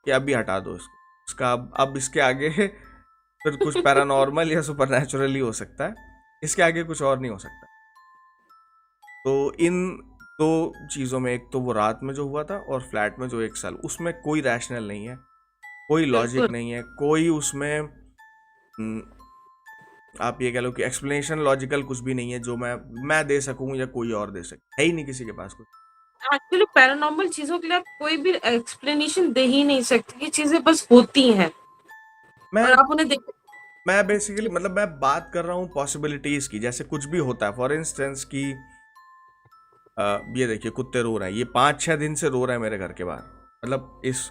S1: कि अभी हटा दो इसको, इसका अब इसके आगे फिर कुछ पैरानॉर्मल या सुपरनैचुरल ही हो सकता है, इसके आगे कुछ और नहीं हो सकता। तो इन दो चीज़ों में, एक तो वो रात में जो हुआ था, और फ्लैट में जो 1 साल, उसमें कोई रैशनल नहीं है, कोई लॉजिक
S2: बिल्कुल
S1: नहीं है, कोई उसमें आप ये कह लो कि एक्सप्लेनेशन लॉजिकल कुछ भी नहीं है जो मैं दे सकूं या कोई और दे सके, है ही नहीं किसी के पास कुछ।
S2: एक्चुअली पैरानॉर्मल चीजों के लिए आप कोई भी एक्सप्लेनेशन दे ही नहीं सकते, ये चीजें बस होती हैं और
S1: मैं
S2: आप उन्हें देख।
S1: मैं बेसिकली, मतलब मैं बात कर रहा हूँ पॉसिबिलिटीज की, जैसे कुछ भी होता है। फॉर इंस्टेंस की ये देखिए, कुत्ते रो रहे हैं, ये 5-6 दिन से रो रहे हैं मेरे घर के बाहर, मतलब इस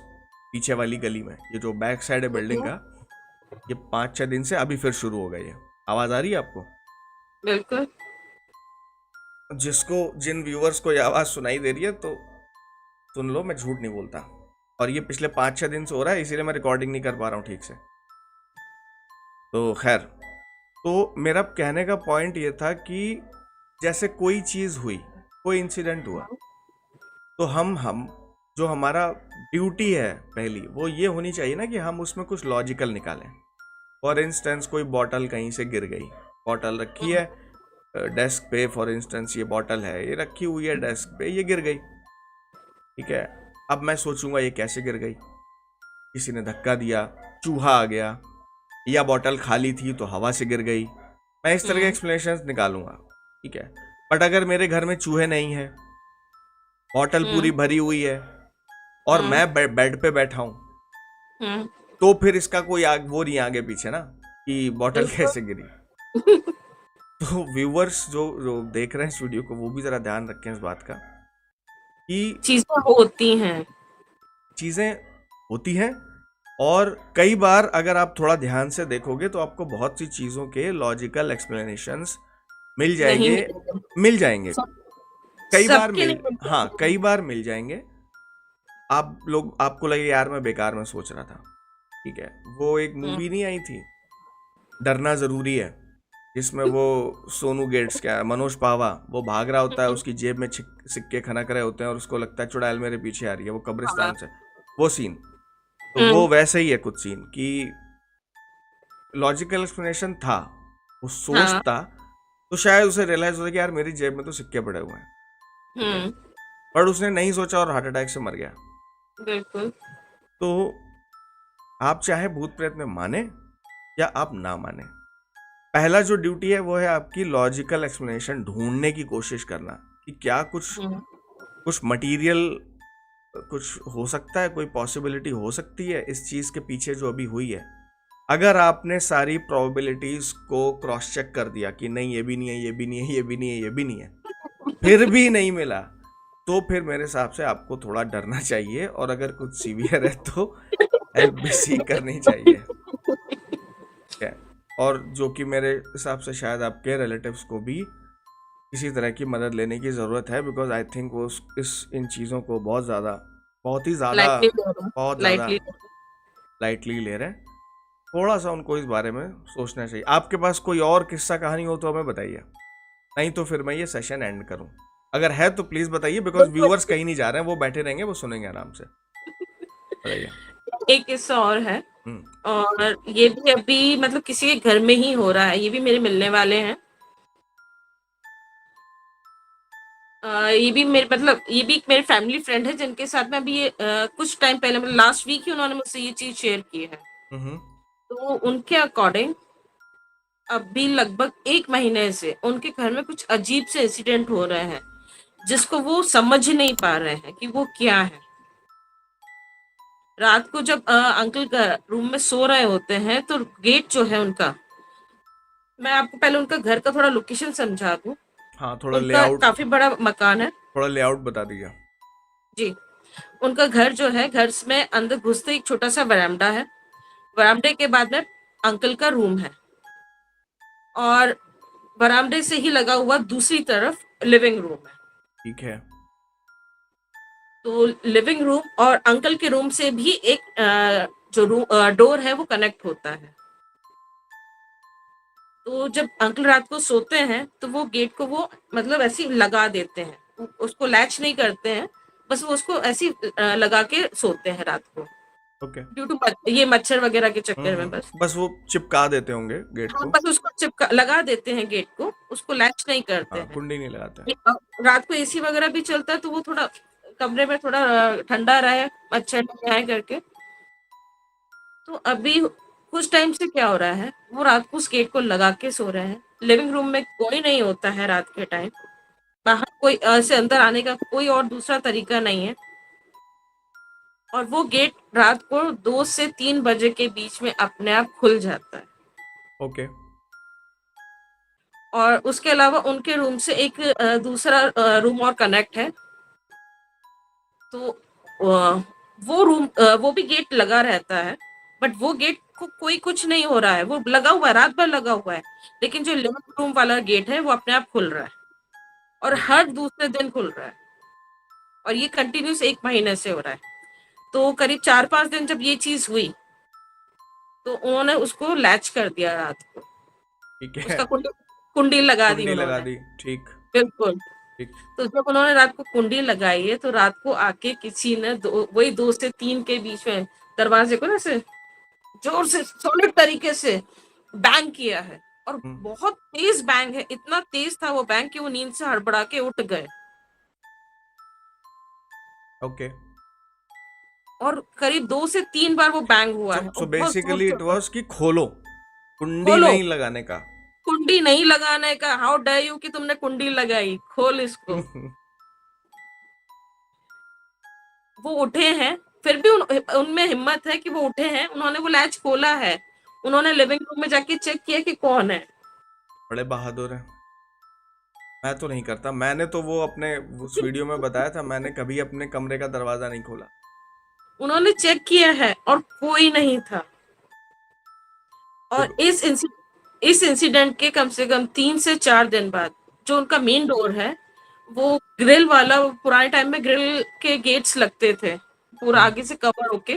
S1: पीछे वाली गली में, ये जो बैक साइड है बिल्डिंग का, ये 5-6 दिन से अभी फिर शुरू हो गई है। आवाज आ रही है आपको?
S2: बिल्कुल
S1: जिसको, जिन व्यूअर्स को ये आवाज सुनाई दे रही है तो सुन लो, मैं झूठ नहीं बोलता। और ये पिछले 5-6 दिन से हो रहा है, इसीलिए मैं रिकॉर्डिंग नहीं कर पा रहा हूँ ठीक से। तो खैर, तो मेरा कहने का पॉइंट ये था कि जैसे कोई चीज़ हुई, कोई इंसिडेंट हुआ, तो हम जो हमारा ड्यूटी है पहली, वो ये होनी चाहिए ना कि हम उसमें कुछ लॉजिकल निकालें। फॉर इंस्टेंस कोई बॉटल कहीं से गिर गई, बॉटल रखी है डेस्क पे, फॉर इंस्टेंस ये बॉटल है, ये रखी हुई है डेस्क पे, ये गिर गई, ठीक है। अब मैं सोचूंगा ये कैसे गिर गई, किसी ने धक्का दिया, चूहा आ गया, या बॉटल खाली थी तो हवा से गिर गई, मैं इस तरह के एक्सप्लेनेशन निकालूंगा, ठीक है। बट अगर मेरे घर में चूहे नहीं है, बॉटल पूरी भरी हुई है, और मैं बेड पे बैठा हूं,
S2: हम्म
S1: तो फिर इसका कोई वो नहीं आगे पीछे ना कि बॉटल
S2: बिल्कुल
S1: कैसे गिरी। तो व्यूअर्स जो जो देख रहे हैं इस वीडियो को, वो भी जरा ध्यान रखें इस बात का कि
S2: चीजें होती हैं।
S1: चीज़ें होती हैं। और कई बार अगर आप थोड़ा ध्यान से देखोगे तो आपको बहुत सी चीज़ों के लॉजिकल एक्सप्लेनेशंस मिल
S2: नहीं
S1: जाएंगे,
S2: मिलेगा।
S1: मिल जाएंगे।
S2: सब
S1: कई बार
S2: सबके
S1: मिल
S2: नहीं मिलते
S1: हाँ,
S2: हैं।
S1: कई बार मिल जाएंगे। आपको लगे यार मैं बेकार में सोच रहा था, ठीक है। वो एक मूवी नहीं आई थी, डरना जरूरी है, जिसमें वो सोनू गेट्स, क्या मनोज पावा, वो भाग रहा होता है, उसकी जेब में सिक्के खनक रहे होते हैं और उसको लगता है चुड़ैल मेरे पीछे आ रही है, वो
S2: हाँ।
S1: कब्रिस्तान से, वो सीन। तो वो
S2: हम्म।
S1: वैसे ही है कुछ सीन कि लॉजिकल एक्सप्लेनेशन था, वो
S2: हाँ।
S1: सोचता तो शायद उसे रियलाइज होता कि यार मेरी जेब में तो सिक्के पड़े हुए हैं, ठीक है।
S2: हम्म।
S1: पर उसने नहीं सोचा और हार्ट अटैक से मर गया।
S2: बिल्कुल।
S1: तो आप चाहे भूत प्रेत में माने या आप ना माने, पहला जो ड्यूटी है वो है आपकी लॉजिकल एक्सप्लेनेशन ढूंढने की कोशिश करना कि क्या कुछ
S2: हम्म।
S1: कुछ मटेरियल, कुछ हो सकता है, कोई पॉसिबिलिटी हो सकती है इस चीज के पीछे जो अभी हुई है। अगर आपने सारी प्रोबेबिलिटीज को क्रॉस चेक कर दिया कि नहीं ये भी नहीं है, ये भी नहीं है, ये भी नहीं है, ये भी नहीं है, फिर भी नहीं मिला, तो फिर मेरे हिसाब से आपको थोड़ा डरना चाहिए, और अगर कुछ सीवियर है तो हेल्प भी सीख करनी चाहिए, ठीक है। और जो कि मेरे हिसाब से शायद आपके रिलेटिव्स को भी किसी तरह की मदद लेने की ज़रूरत है, बिकॉज आई थिंक वो इन चीज़ों को बहुत ही ज़्यादा,
S2: लाइटली ले रहा हूँ।
S1: बहुत ज़्यादा
S2: लाइटली।
S1: लाइटली ले रहे हैं। थोड़ा सा उनको इस बारे में सोचना चाहिए। आपके पास कोई और किस्सा कहानी हो तो हमें बताइए, नहीं तो फिर मैं ये सेशन एंड करूं। अगर है तो प्लीज़ बताइए, बिकॉज व्यूअर्स कहीं नहीं जा रहे हैं, वो बैठे रहेंगे, वो सुनेंगे आराम से। बताइए।
S2: एक किस्सा और है।
S1: हम्म।
S2: और ये भी अभी मतलब किसी के घर में ही हो रहा है, ये भी मेरे मिलने वाले हैं। ये भी मेरे मतलब ये भी एक मेरे फैमिली फ्रेंड है जिनके साथ में अभी ये कुछ टाइम पहले मतलब लास्ट वीक ही उन्होंने मुझसे ये चीज शेयर की है।
S1: हम्म।
S2: तो उनके अकॉर्डिंग अभी लगभग 1 महीने से उनके घर में कुछ अजीब से इंसिडेंट हो रहे हैं, जिसको वो समझ नहीं पा रहे हैं कि वो क्या है। रात को जब अंकल रूम में सो रहे होते हैं तो गेट जो है उनका, मैं आपको पहले उनका घर का थोड़ा लोकेशन समझा दूं।
S1: हाँ, थोड़ा
S2: उनका
S1: लेआउट,
S2: काफी बड़ा मकान है।
S1: थोड़ा लेआउट बता दीजिए।
S2: जी। उनका घर जो है, घर में अंदर घुसते ही एक छोटा सा बरामदा है। बरामदे के बाद में अंकल का रूम है, और बरामदे से ही लगा हुआ दूसरी तरफ लिविंग रूम है।
S1: ठीक है।
S2: तो लिविंग रूम और अंकल के रूम से भी एक जो रूम डोर है वो कनेक्ट होता है। तो जब अंकल रात को सोते हैं तो वो गेट को वो मतलब ऐसे ही लगा देते हैं, उसको लैच नहीं करते हैं, बस वो उसको ऐसे ही लगा के सोते हैं रात को,
S1: ओके।
S2: ड्यू टू ये मच्छर वगैरह के चक्कर में बस।
S1: बस वो चिपका देते होंगे गेट
S2: हाँ,
S1: को।
S2: बस उसको चिपका लगा देते हैं गेट को, उसको लैच नहीं करते
S1: हाँ,
S2: हैं।
S1: कुंडी नहीं लगाते।
S2: रात को एसी वगैरह भी चलता है तो वो थोड़ा कमरे में थोड़ा ठंडा रहे, मच्छर नहीं आए करके। तो अभी कुछ टाइम से क्या हो रहा है, वो रात को उस गेट को लगा के सो रहे हैं। लिविंग रूम में कोई नहीं होता है रात के टाइम, बाहर कोई से अंदर आने का कोई और दूसरा तरीका नहीं है। और वो गेट रात को 2 से 3 बजे के बीच में अपने आप खुल जाता है।
S1: ओके।
S2: और उसके अलावा उनके रूम से एक दूसरा रूम और कनेक्ट है। तो वो रूम वो भी गेट लगा रहता है, बट वो गेट को कोई कुछ नहीं हो रहा है, वो लगा हुआ है, रात भर लगा हुआ है। लेकिन जो लिविंग रूम वाला गेट है वो अपने आप खुल रहा है, और
S1: ओके।
S2: हर दूसरे दिन खुल रहा है। और ये कंटिन्यूस 1 महीने से हो रहा है। तो करीब 4-5 दिन जब ये चीज हुई तो उन्होंने उसको लैच कर दिया रात को,
S1: ठीक है।
S2: उसका कुंडी कुंडी लगा दी
S1: कुंडी लगा
S2: उन्होंने।
S1: दी, ठीक।
S2: बिल्कुल।
S1: ठीक।
S2: तो जब उन्होंने रात को कुंडी लगाई है तो रात को आके किसी ने वही 2 से 3 के बीच में दरवाजे को ना ऐसे जोर से सॉलिड तरीके से बैंग किया है। और
S1: हम्म।
S2: बहुत तेज बैंग है, इतना तेज था वो बैंग कि वो नींद से हड़बड़ा के उठ गए।
S1: ओके।
S2: और करीब 2 से 3 बार वो बैंग हुआ
S1: सो
S2: है,
S1: सो
S2: और बहुत जोर
S1: बेसिकली
S2: से
S1: इट वाज कि खोलो, कुंडी
S2: खोलो,
S1: नहीं लगाने का।
S2: कुंडी नहीं लगाने का। हाउ डर यू कि तुमने कुंडी लगाई, खोल इसको। वो उठे हैं, फिर भी उनमें हिम्मत है कि वो उठे हैं, उन्होंने वो लैच खोला है। उन्होंने लिविंग रूम में जाके चेक किया कि कौन है।
S1: बड़े बहादुर हैं। मैं तो नहीं करता, मैंने तो वो अपने उस वीडियो में बताया था, मैंने कभी अपने कमरे का दरवाजा नहीं खोला।
S2: उन्होंने चेक किया है और कोई नहीं था।
S1: तो
S2: और इस इंसिडेंट के कम से कम 3 से 4 दिन बाद जो उनका मेन डोर है, वो ग्रिल वाला, वो पुराने टाइम में ग्रिल के गेट्स लगते थे पूरा
S1: हम्म
S2: आगे से कवर होके।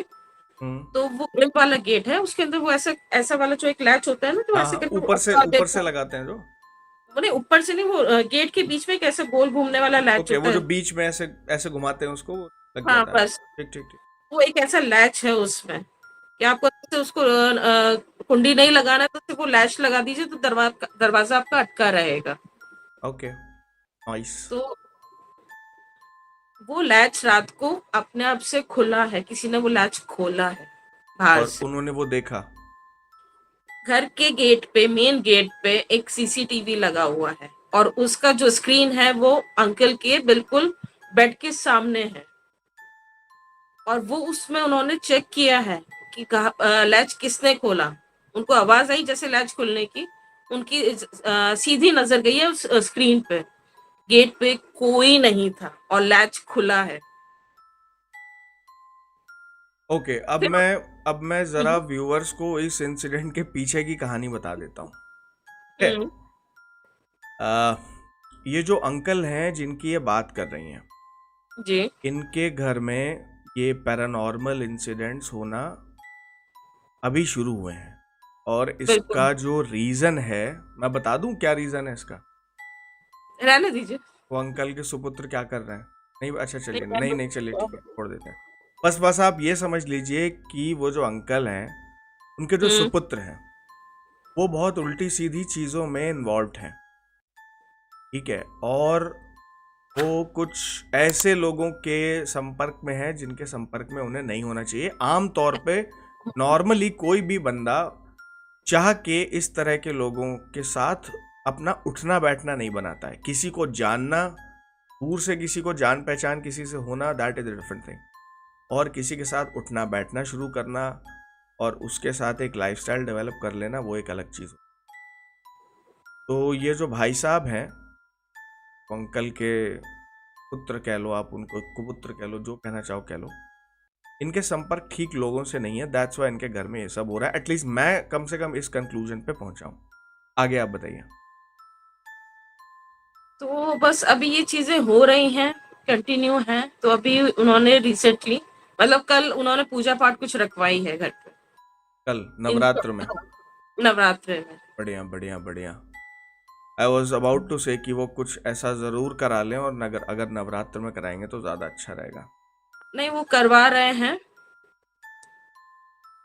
S1: हम्म
S2: तो वो ग्रिल वाला गेट है, उसके अंदर वो ऐसा ऐसा वाला जो एक लैच होता है ना, जो
S1: हाँ
S2: ऐसे
S1: हाँ,
S2: करके वो अटका
S1: ऊपर
S2: देता
S1: से
S2: है।
S1: लगाते हैं जो।
S2: वो नहीं, ऊपर से नहीं, वो गेट के बीच में एक ऐसा गोल घूमने वाला लैच
S1: ओके,
S2: होता
S1: वो जो
S2: है।
S1: बीच में ऐसे ऐसे घुमाते हैं उसको, वो लग
S2: हाँ,
S1: जाता है।
S2: बस
S1: ठीक ठीक ठीक।
S2: वो एक ऐसा लैच है उसमें कि आपको अच्छे से उसको कुंडी नहीं लगाना है, तो सिर्फ वो लैच लगा दीजिए, तो दरवाजा आपका अटका रहेगा।
S1: Okay, nice.
S2: तो वो लैच रात को अपने आप से खुला है, किसी ने वो लैच खोला है बाहर
S1: और
S2: से।
S1: उन्होंने वो देखा।
S2: घर के गेट पे, मेन गेट पे एक सीसीटीवी लगा हुआ है, और उसका जो स्क्रीन है वो अंकल के बिल्कुल बेड के सामने है। और वो उसमें उन्होंने चेक किया है कि लैच किसने खोला। उनको आवाज आई जैसे लैच खुलने की, उनकी सीधी नजर गई है उस स्क्रीन पे। गेट पे कोई नहीं था और लैच खुला है।
S1: ओके,
S2: फिर
S1: अब मैं जरा व्यूअर्स को इस इंसिडेंट के पीछे की कहानी बता देता हूँ। ठीक है।
S2: हम्म,
S1: आ, ये जो अंकल हैं जिनकी ये बात कर रही हैं,
S2: जी
S1: इनके घर में ये पैरानॉर्मल इंसिडेंट्स होना अभी शुरू हुए हैं। और
S2: बिल्कुल।
S1: इसका जो रीज़न है, मैं बता दूं क्या रीज़न है इसका।
S2: रहने दीजिए।
S1: वो अंकल के सुपुत्र क्या कर रहे हैं। नहीं, अच्छा
S2: नहीं,
S1: चलिए,
S2: रहने
S1: नहीं नहीं चलिए, ठीक है,
S2: दो।
S1: छोड़ देते हैं। बस आप ये समझ लीजिए कि वो जो अंकल हैं, उनके जो
S2: हम्म,
S1: सुपुत्र हैं, वो बहुत उल्टी सीधी चीज़ों में इन्वॉल्व हैं। ठीक है। और वो कुछ ऐसे लोगों के संपर्क में है जिनके संपर्क में उन्हें नहीं होना चाहिए। आम तौर पे नॉर्मली कोई भी बंदा चाह के इस तरह के लोगों के साथ अपना उठना बैठना नहीं बनाता है। किसी को जानना, दूर से किसी को जान पहचान किसी से होना, that is a different thing. और किसी के साथ उठना बैठना शुरू करना और उसके साथ एक लाइफस्टाइल डेवलप कर लेना, वो एक अलग चीज़। तो ये जो भाई साहब हैं, अंकल के पुत्र कह लो, आप उनको कुपुत्र कह लो, जो कहना चाहो कह लो, इनके संपर्क ठीक लोगों से नहीं है। दैट्स वाई इनके घर में ये सब हो रहा है। एटलीस्ट मैं कम से कम इस कंक्लूजन पे पहुंचा हूं। आगे आप बताइए।
S2: तो बस अभी ये चीजें हो रही हैं, कंटिन्यू हैं। तो अभी उन्होंने रिसेंटली, मतलब कल उन्होंने पूजा पाठ कुछ रखवाई है घर पे।
S1: कल
S2: इन
S1: नवरात्र में।
S2: नवरात्रे में।
S1: बढ़िया बढ़िया बढ़िया। आई वॉज अबाउट टू से कि वो कुछ ऐसा जरूर करा लें, और अगर अगर नवरात्र में कराएंगे तो ज्यादा अच्छा रहेगा।
S2: नहीं, वो करवा रहे हैं।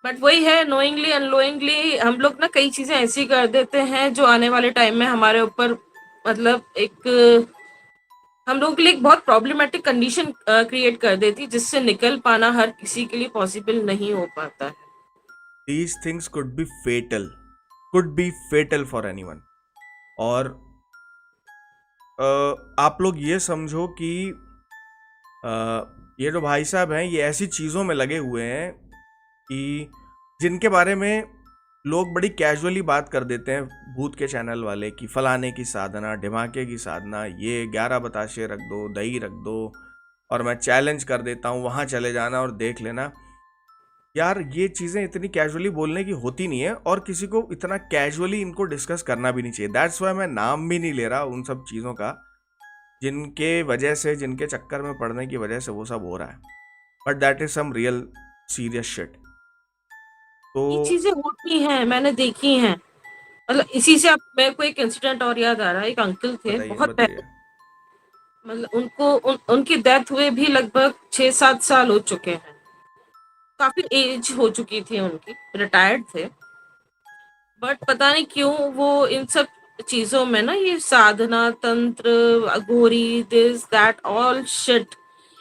S2: बट वही है, नोइंगली अनलोइंगली हम लोग ना कई चीजें ऐसी कर देते हैं जो आने वाले टाइम में हमारे ऊपर, मतलब एक, हम लोगों के लिए एक बहुत प्रॉब्लमेटिक कंडीशन क्रिएट कर देती, जिससे निकल पाना हर किसी के लिए पॉसिबल नहीं हो पाता है।
S1: These things could be fatal for anyone. और आप लोग ये समझो कि अ, ये जो भाई साहब हैं, ये ऐसी चीज़ों में लगे हुए हैं कि जिनके बारे में लोग बड़ी कैजुअली बात कर देते हैं, भूत के चैनल वाले, कि फलाने की साधना, ढिमाके की साधना, ये 11 बताशे रख दो, दही रख दो, और मैं चैलेंज कर देता हूँ, वहाँ चले जाना और देख लेना। यार, ये चीज़ें इतनी कैजुअली बोलने की होती नहीं है, और किसी को इतना कैजुअली इनको डिस्कस करना भी नहीं चाहिए। दैट्स वाई मैं नाम भी नहीं ले रहा उन सब चीज़ों का जिनके वजह से, जिनके चक्कर में पड़ने की वजह से वो सब हो रहा है। But that is some real serious shit. तो
S2: ये चीजें होती हैं, मैंने देखी हैं। मतलब इसी से आप, मेरे को एक इंसिडेंट और याद आ रहा है। एक अंकल थे
S1: बताइए
S2: बहुत
S1: बताइए।
S2: पहले, मतलब उनकी डेथ हुए भी लगभग 6-7 साल हो चुके हैं। काफी एज हो चुकी थी उनकी, रिटायर्ड थे। बट पता नहीं क्यों वो इन सब चीजों में ना, ये साधना तंत्र, अघोरी, दिस दैट ऑल शिट,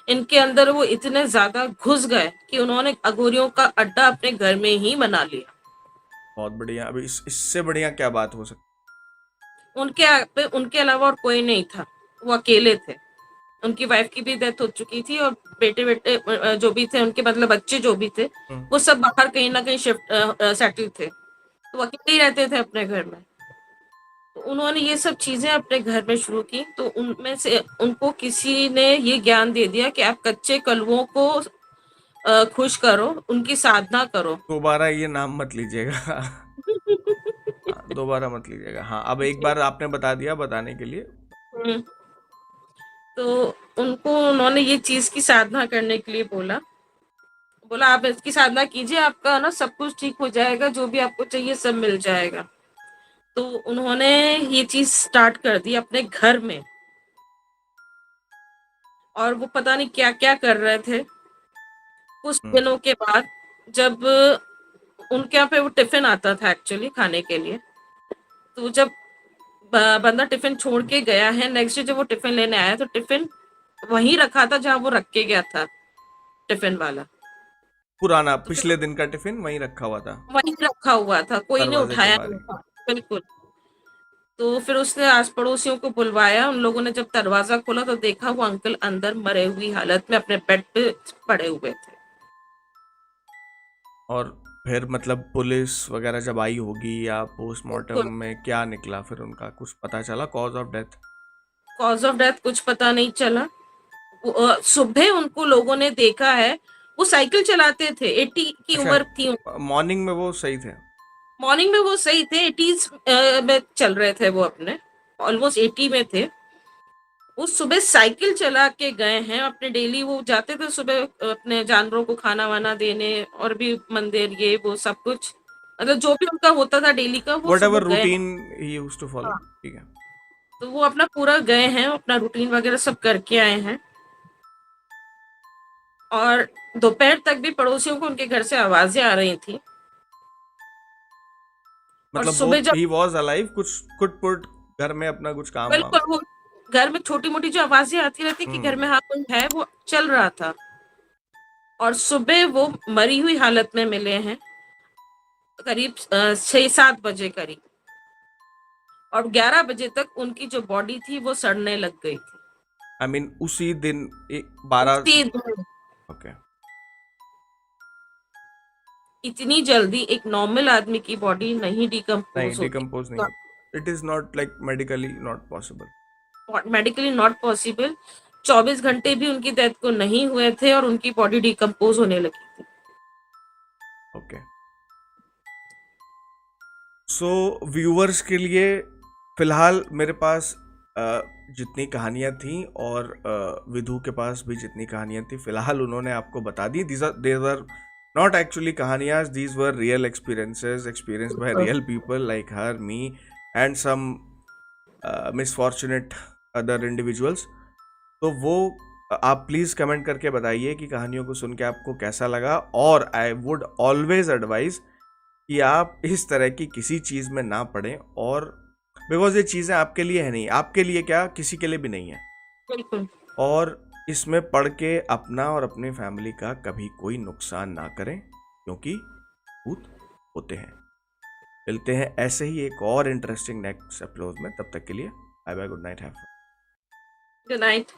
S2: इनके अंदर वो इतने ज्यादा घुस गए कि उन्होंने अघोरियों का अड्डा अपने घर में ही बना लिया।
S1: बहुत बढ़िया। अभी इससे बढ़िया क्या बात हो सकती।
S2: उनके अलावा और कोई नहीं था, वो अकेले थे। उनकी वाइफ की भी डेथ हो चुकी थी, और बेटे बेटे जो भी थे उनके, मतलब बच्चे जो भी थे,
S1: हम्म।
S2: वो सब बाहर कहीं ना कहीं शिफ्ट सेटल थे। तो वो अकेले ही रहते थे अपने घर में। तो उन्होंने ये सब चीजें अपने घर में शुरू की, तो उनमें से उनको किसी ने ये ज्ञान दे दिया कि आप कच्चे कलवों को खुश करो, उनकी साधना करो।
S1: दोबारा ये नाम मत लीजिएगा। हाँ, दोबारा मत लीजिएगा। हाँ, अब एक
S2: जी।
S1: बार आपने बता दिया बताने के लिए।
S2: हम्म, तो उन्होंने ये चीज की साधना करने के लिए बोला। बोला आप इसकी साधना कीजिए, आपका ना सब कुछ ठीक हो जाएगा, जो भी आपको चाहिए सब मिल जाएगा। तो उन्होंने ये चीज स्टार्ट कर दी अपने घर में, और वो पता नहीं क्या क्या कर रहे थे। कुछ
S1: हम्म।
S2: दिनों के बाद, जब उनके यहाँ पे वो टिफिन आता था एक्चुअली खाने के लिए, तो जब बंदा टिफिन छोड़ के गया है, नेक्स्ट डे जब वो टिफिन लेने आया तो टिफिन वहीं रखा था जहां वो रख के गया था, टिफिन वाला।
S1: पुराना
S2: तो फिर
S1: पिछले दिन का टिफिन वहीं रखा हुआ था,
S2: वहीं रखा हुआ था, कोई ने
S1: दरवाजे के
S2: उठाया
S1: बाहर
S2: नहीं
S1: ही।
S2: था। बिल्कुल। तो फिर उसने आस पड़ोसियों को बुलवाया, उन लोगों ने जब दरवाजा खोला तो देखा वो अंकल अंदर मरे हुई हालत में अपने बेड पे पड़े हुए थे।
S1: और फिर मतलब पुलिस वगैरह जब आई होगी या पोस्टमार्टम
S2: बिल्कुल।
S1: में क्या निकला फिर, उनका कुछ पता चला cause of death?
S2: Cause of death कुछ पता नहीं चला। सुबह उनको लोगों ने देखा है, वो साइकिल चलाते थे, 80 की
S1: अच्छा,
S2: उम्र थी।
S1: मॉर्निंग में वो सही थे?
S2: मॉर्निंग में वो सही थे, 80s में चल रहे थे वो, अपने ऑलमोस्ट 80 में थे। वो सुबह साइकिल चला के गए हैं अपने, डेली वो जाते थे सुबह अपने जानवरों को खाना वाना देने, और भी मंदिर ये वो सब कुछ, मतलब जो भी उनका होता था डेली का, वो
S1: वट
S2: सुबह
S1: एवर
S2: गए हैं।
S1: रूटीन ही यूज्ड टू फॉलो।
S2: हाँ।
S1: ठीक है।
S2: तो वो अपना पूरा गए हैं, अपना रूटीन वगैरह सब करके आए हैं। और दोपहर तक भी पड़ोसियों को उनके घर से आवाजें आ रही थी। और
S1: मतलब वो
S2: सुबह जब,
S1: ही वॉज अलाइव, कुछ कुट पुट घर में अपना कुछ काम वाम?
S2: बिल्कुल, वो घर में छोटी मोटी जो आवाजें आती रहती कि घर
S1: हम्म।
S2: में हाँ कोई है, वो चल रहा था। और सुबह वो मरी हुई हालत में मिले हैं, करीब 6-7 बजे करीब। और 11 बजे तक उनकी जो बॉडी थी वो सड़ने लग गई थी।
S1: आई मीन उसी दिन 12?
S2: उसी दिन।
S1: ओके।
S2: इतनी जल्दी एक नॉर्मल आदमी की बॉडी नहीं
S1: नहीं,
S2: डिकम्पोज होती।
S1: डिकम्पोज नहीं होता, it is not like medically not possible.
S2: Medically not possible. 24 घंटे भी उनकी डेथ को नहीं हुए थे और उनकी बॉडी डिकम्पोज होने लगी थी।
S1: ओके। सो व्यूअर्स के लिए फिलहाल मेरे पास जितनी कहानियाँ थी, और विधु के पास भी जितनी कहानियाँ थी, फिलहाल उन्होंने आपको बता दी। देर वर नॉट एक्चुअली कहानियाँ, these were real experiences, experience by real people like her, me and some misfortunate other individuals. तो वो आप प्लीज़ कमेंट करके बताइए कि कहानियों को सुन के आपको कैसा लगा। और आई वुड ऑलवेज एडवाइज कि आप इस तरह की किसी चीज़ में ना पड़ें, और बिकॉज ये चीज़ें आपके लिए है नहीं, आपके लिए क्या किसी के लिए भी नहीं है।
S2: बिल्कुल।
S1: और इसमें पढ़ के अपना और अपनी फैमिली का कभी कोई नुकसान ना करें, क्योंकि भूत होते हैं। मिलते हैं ऐसे ही एक और इंटरेस्टिंग नेक्स्ट एपिसोड में, तब तक के लिए bye bye, good night, have fun.
S2: Good night.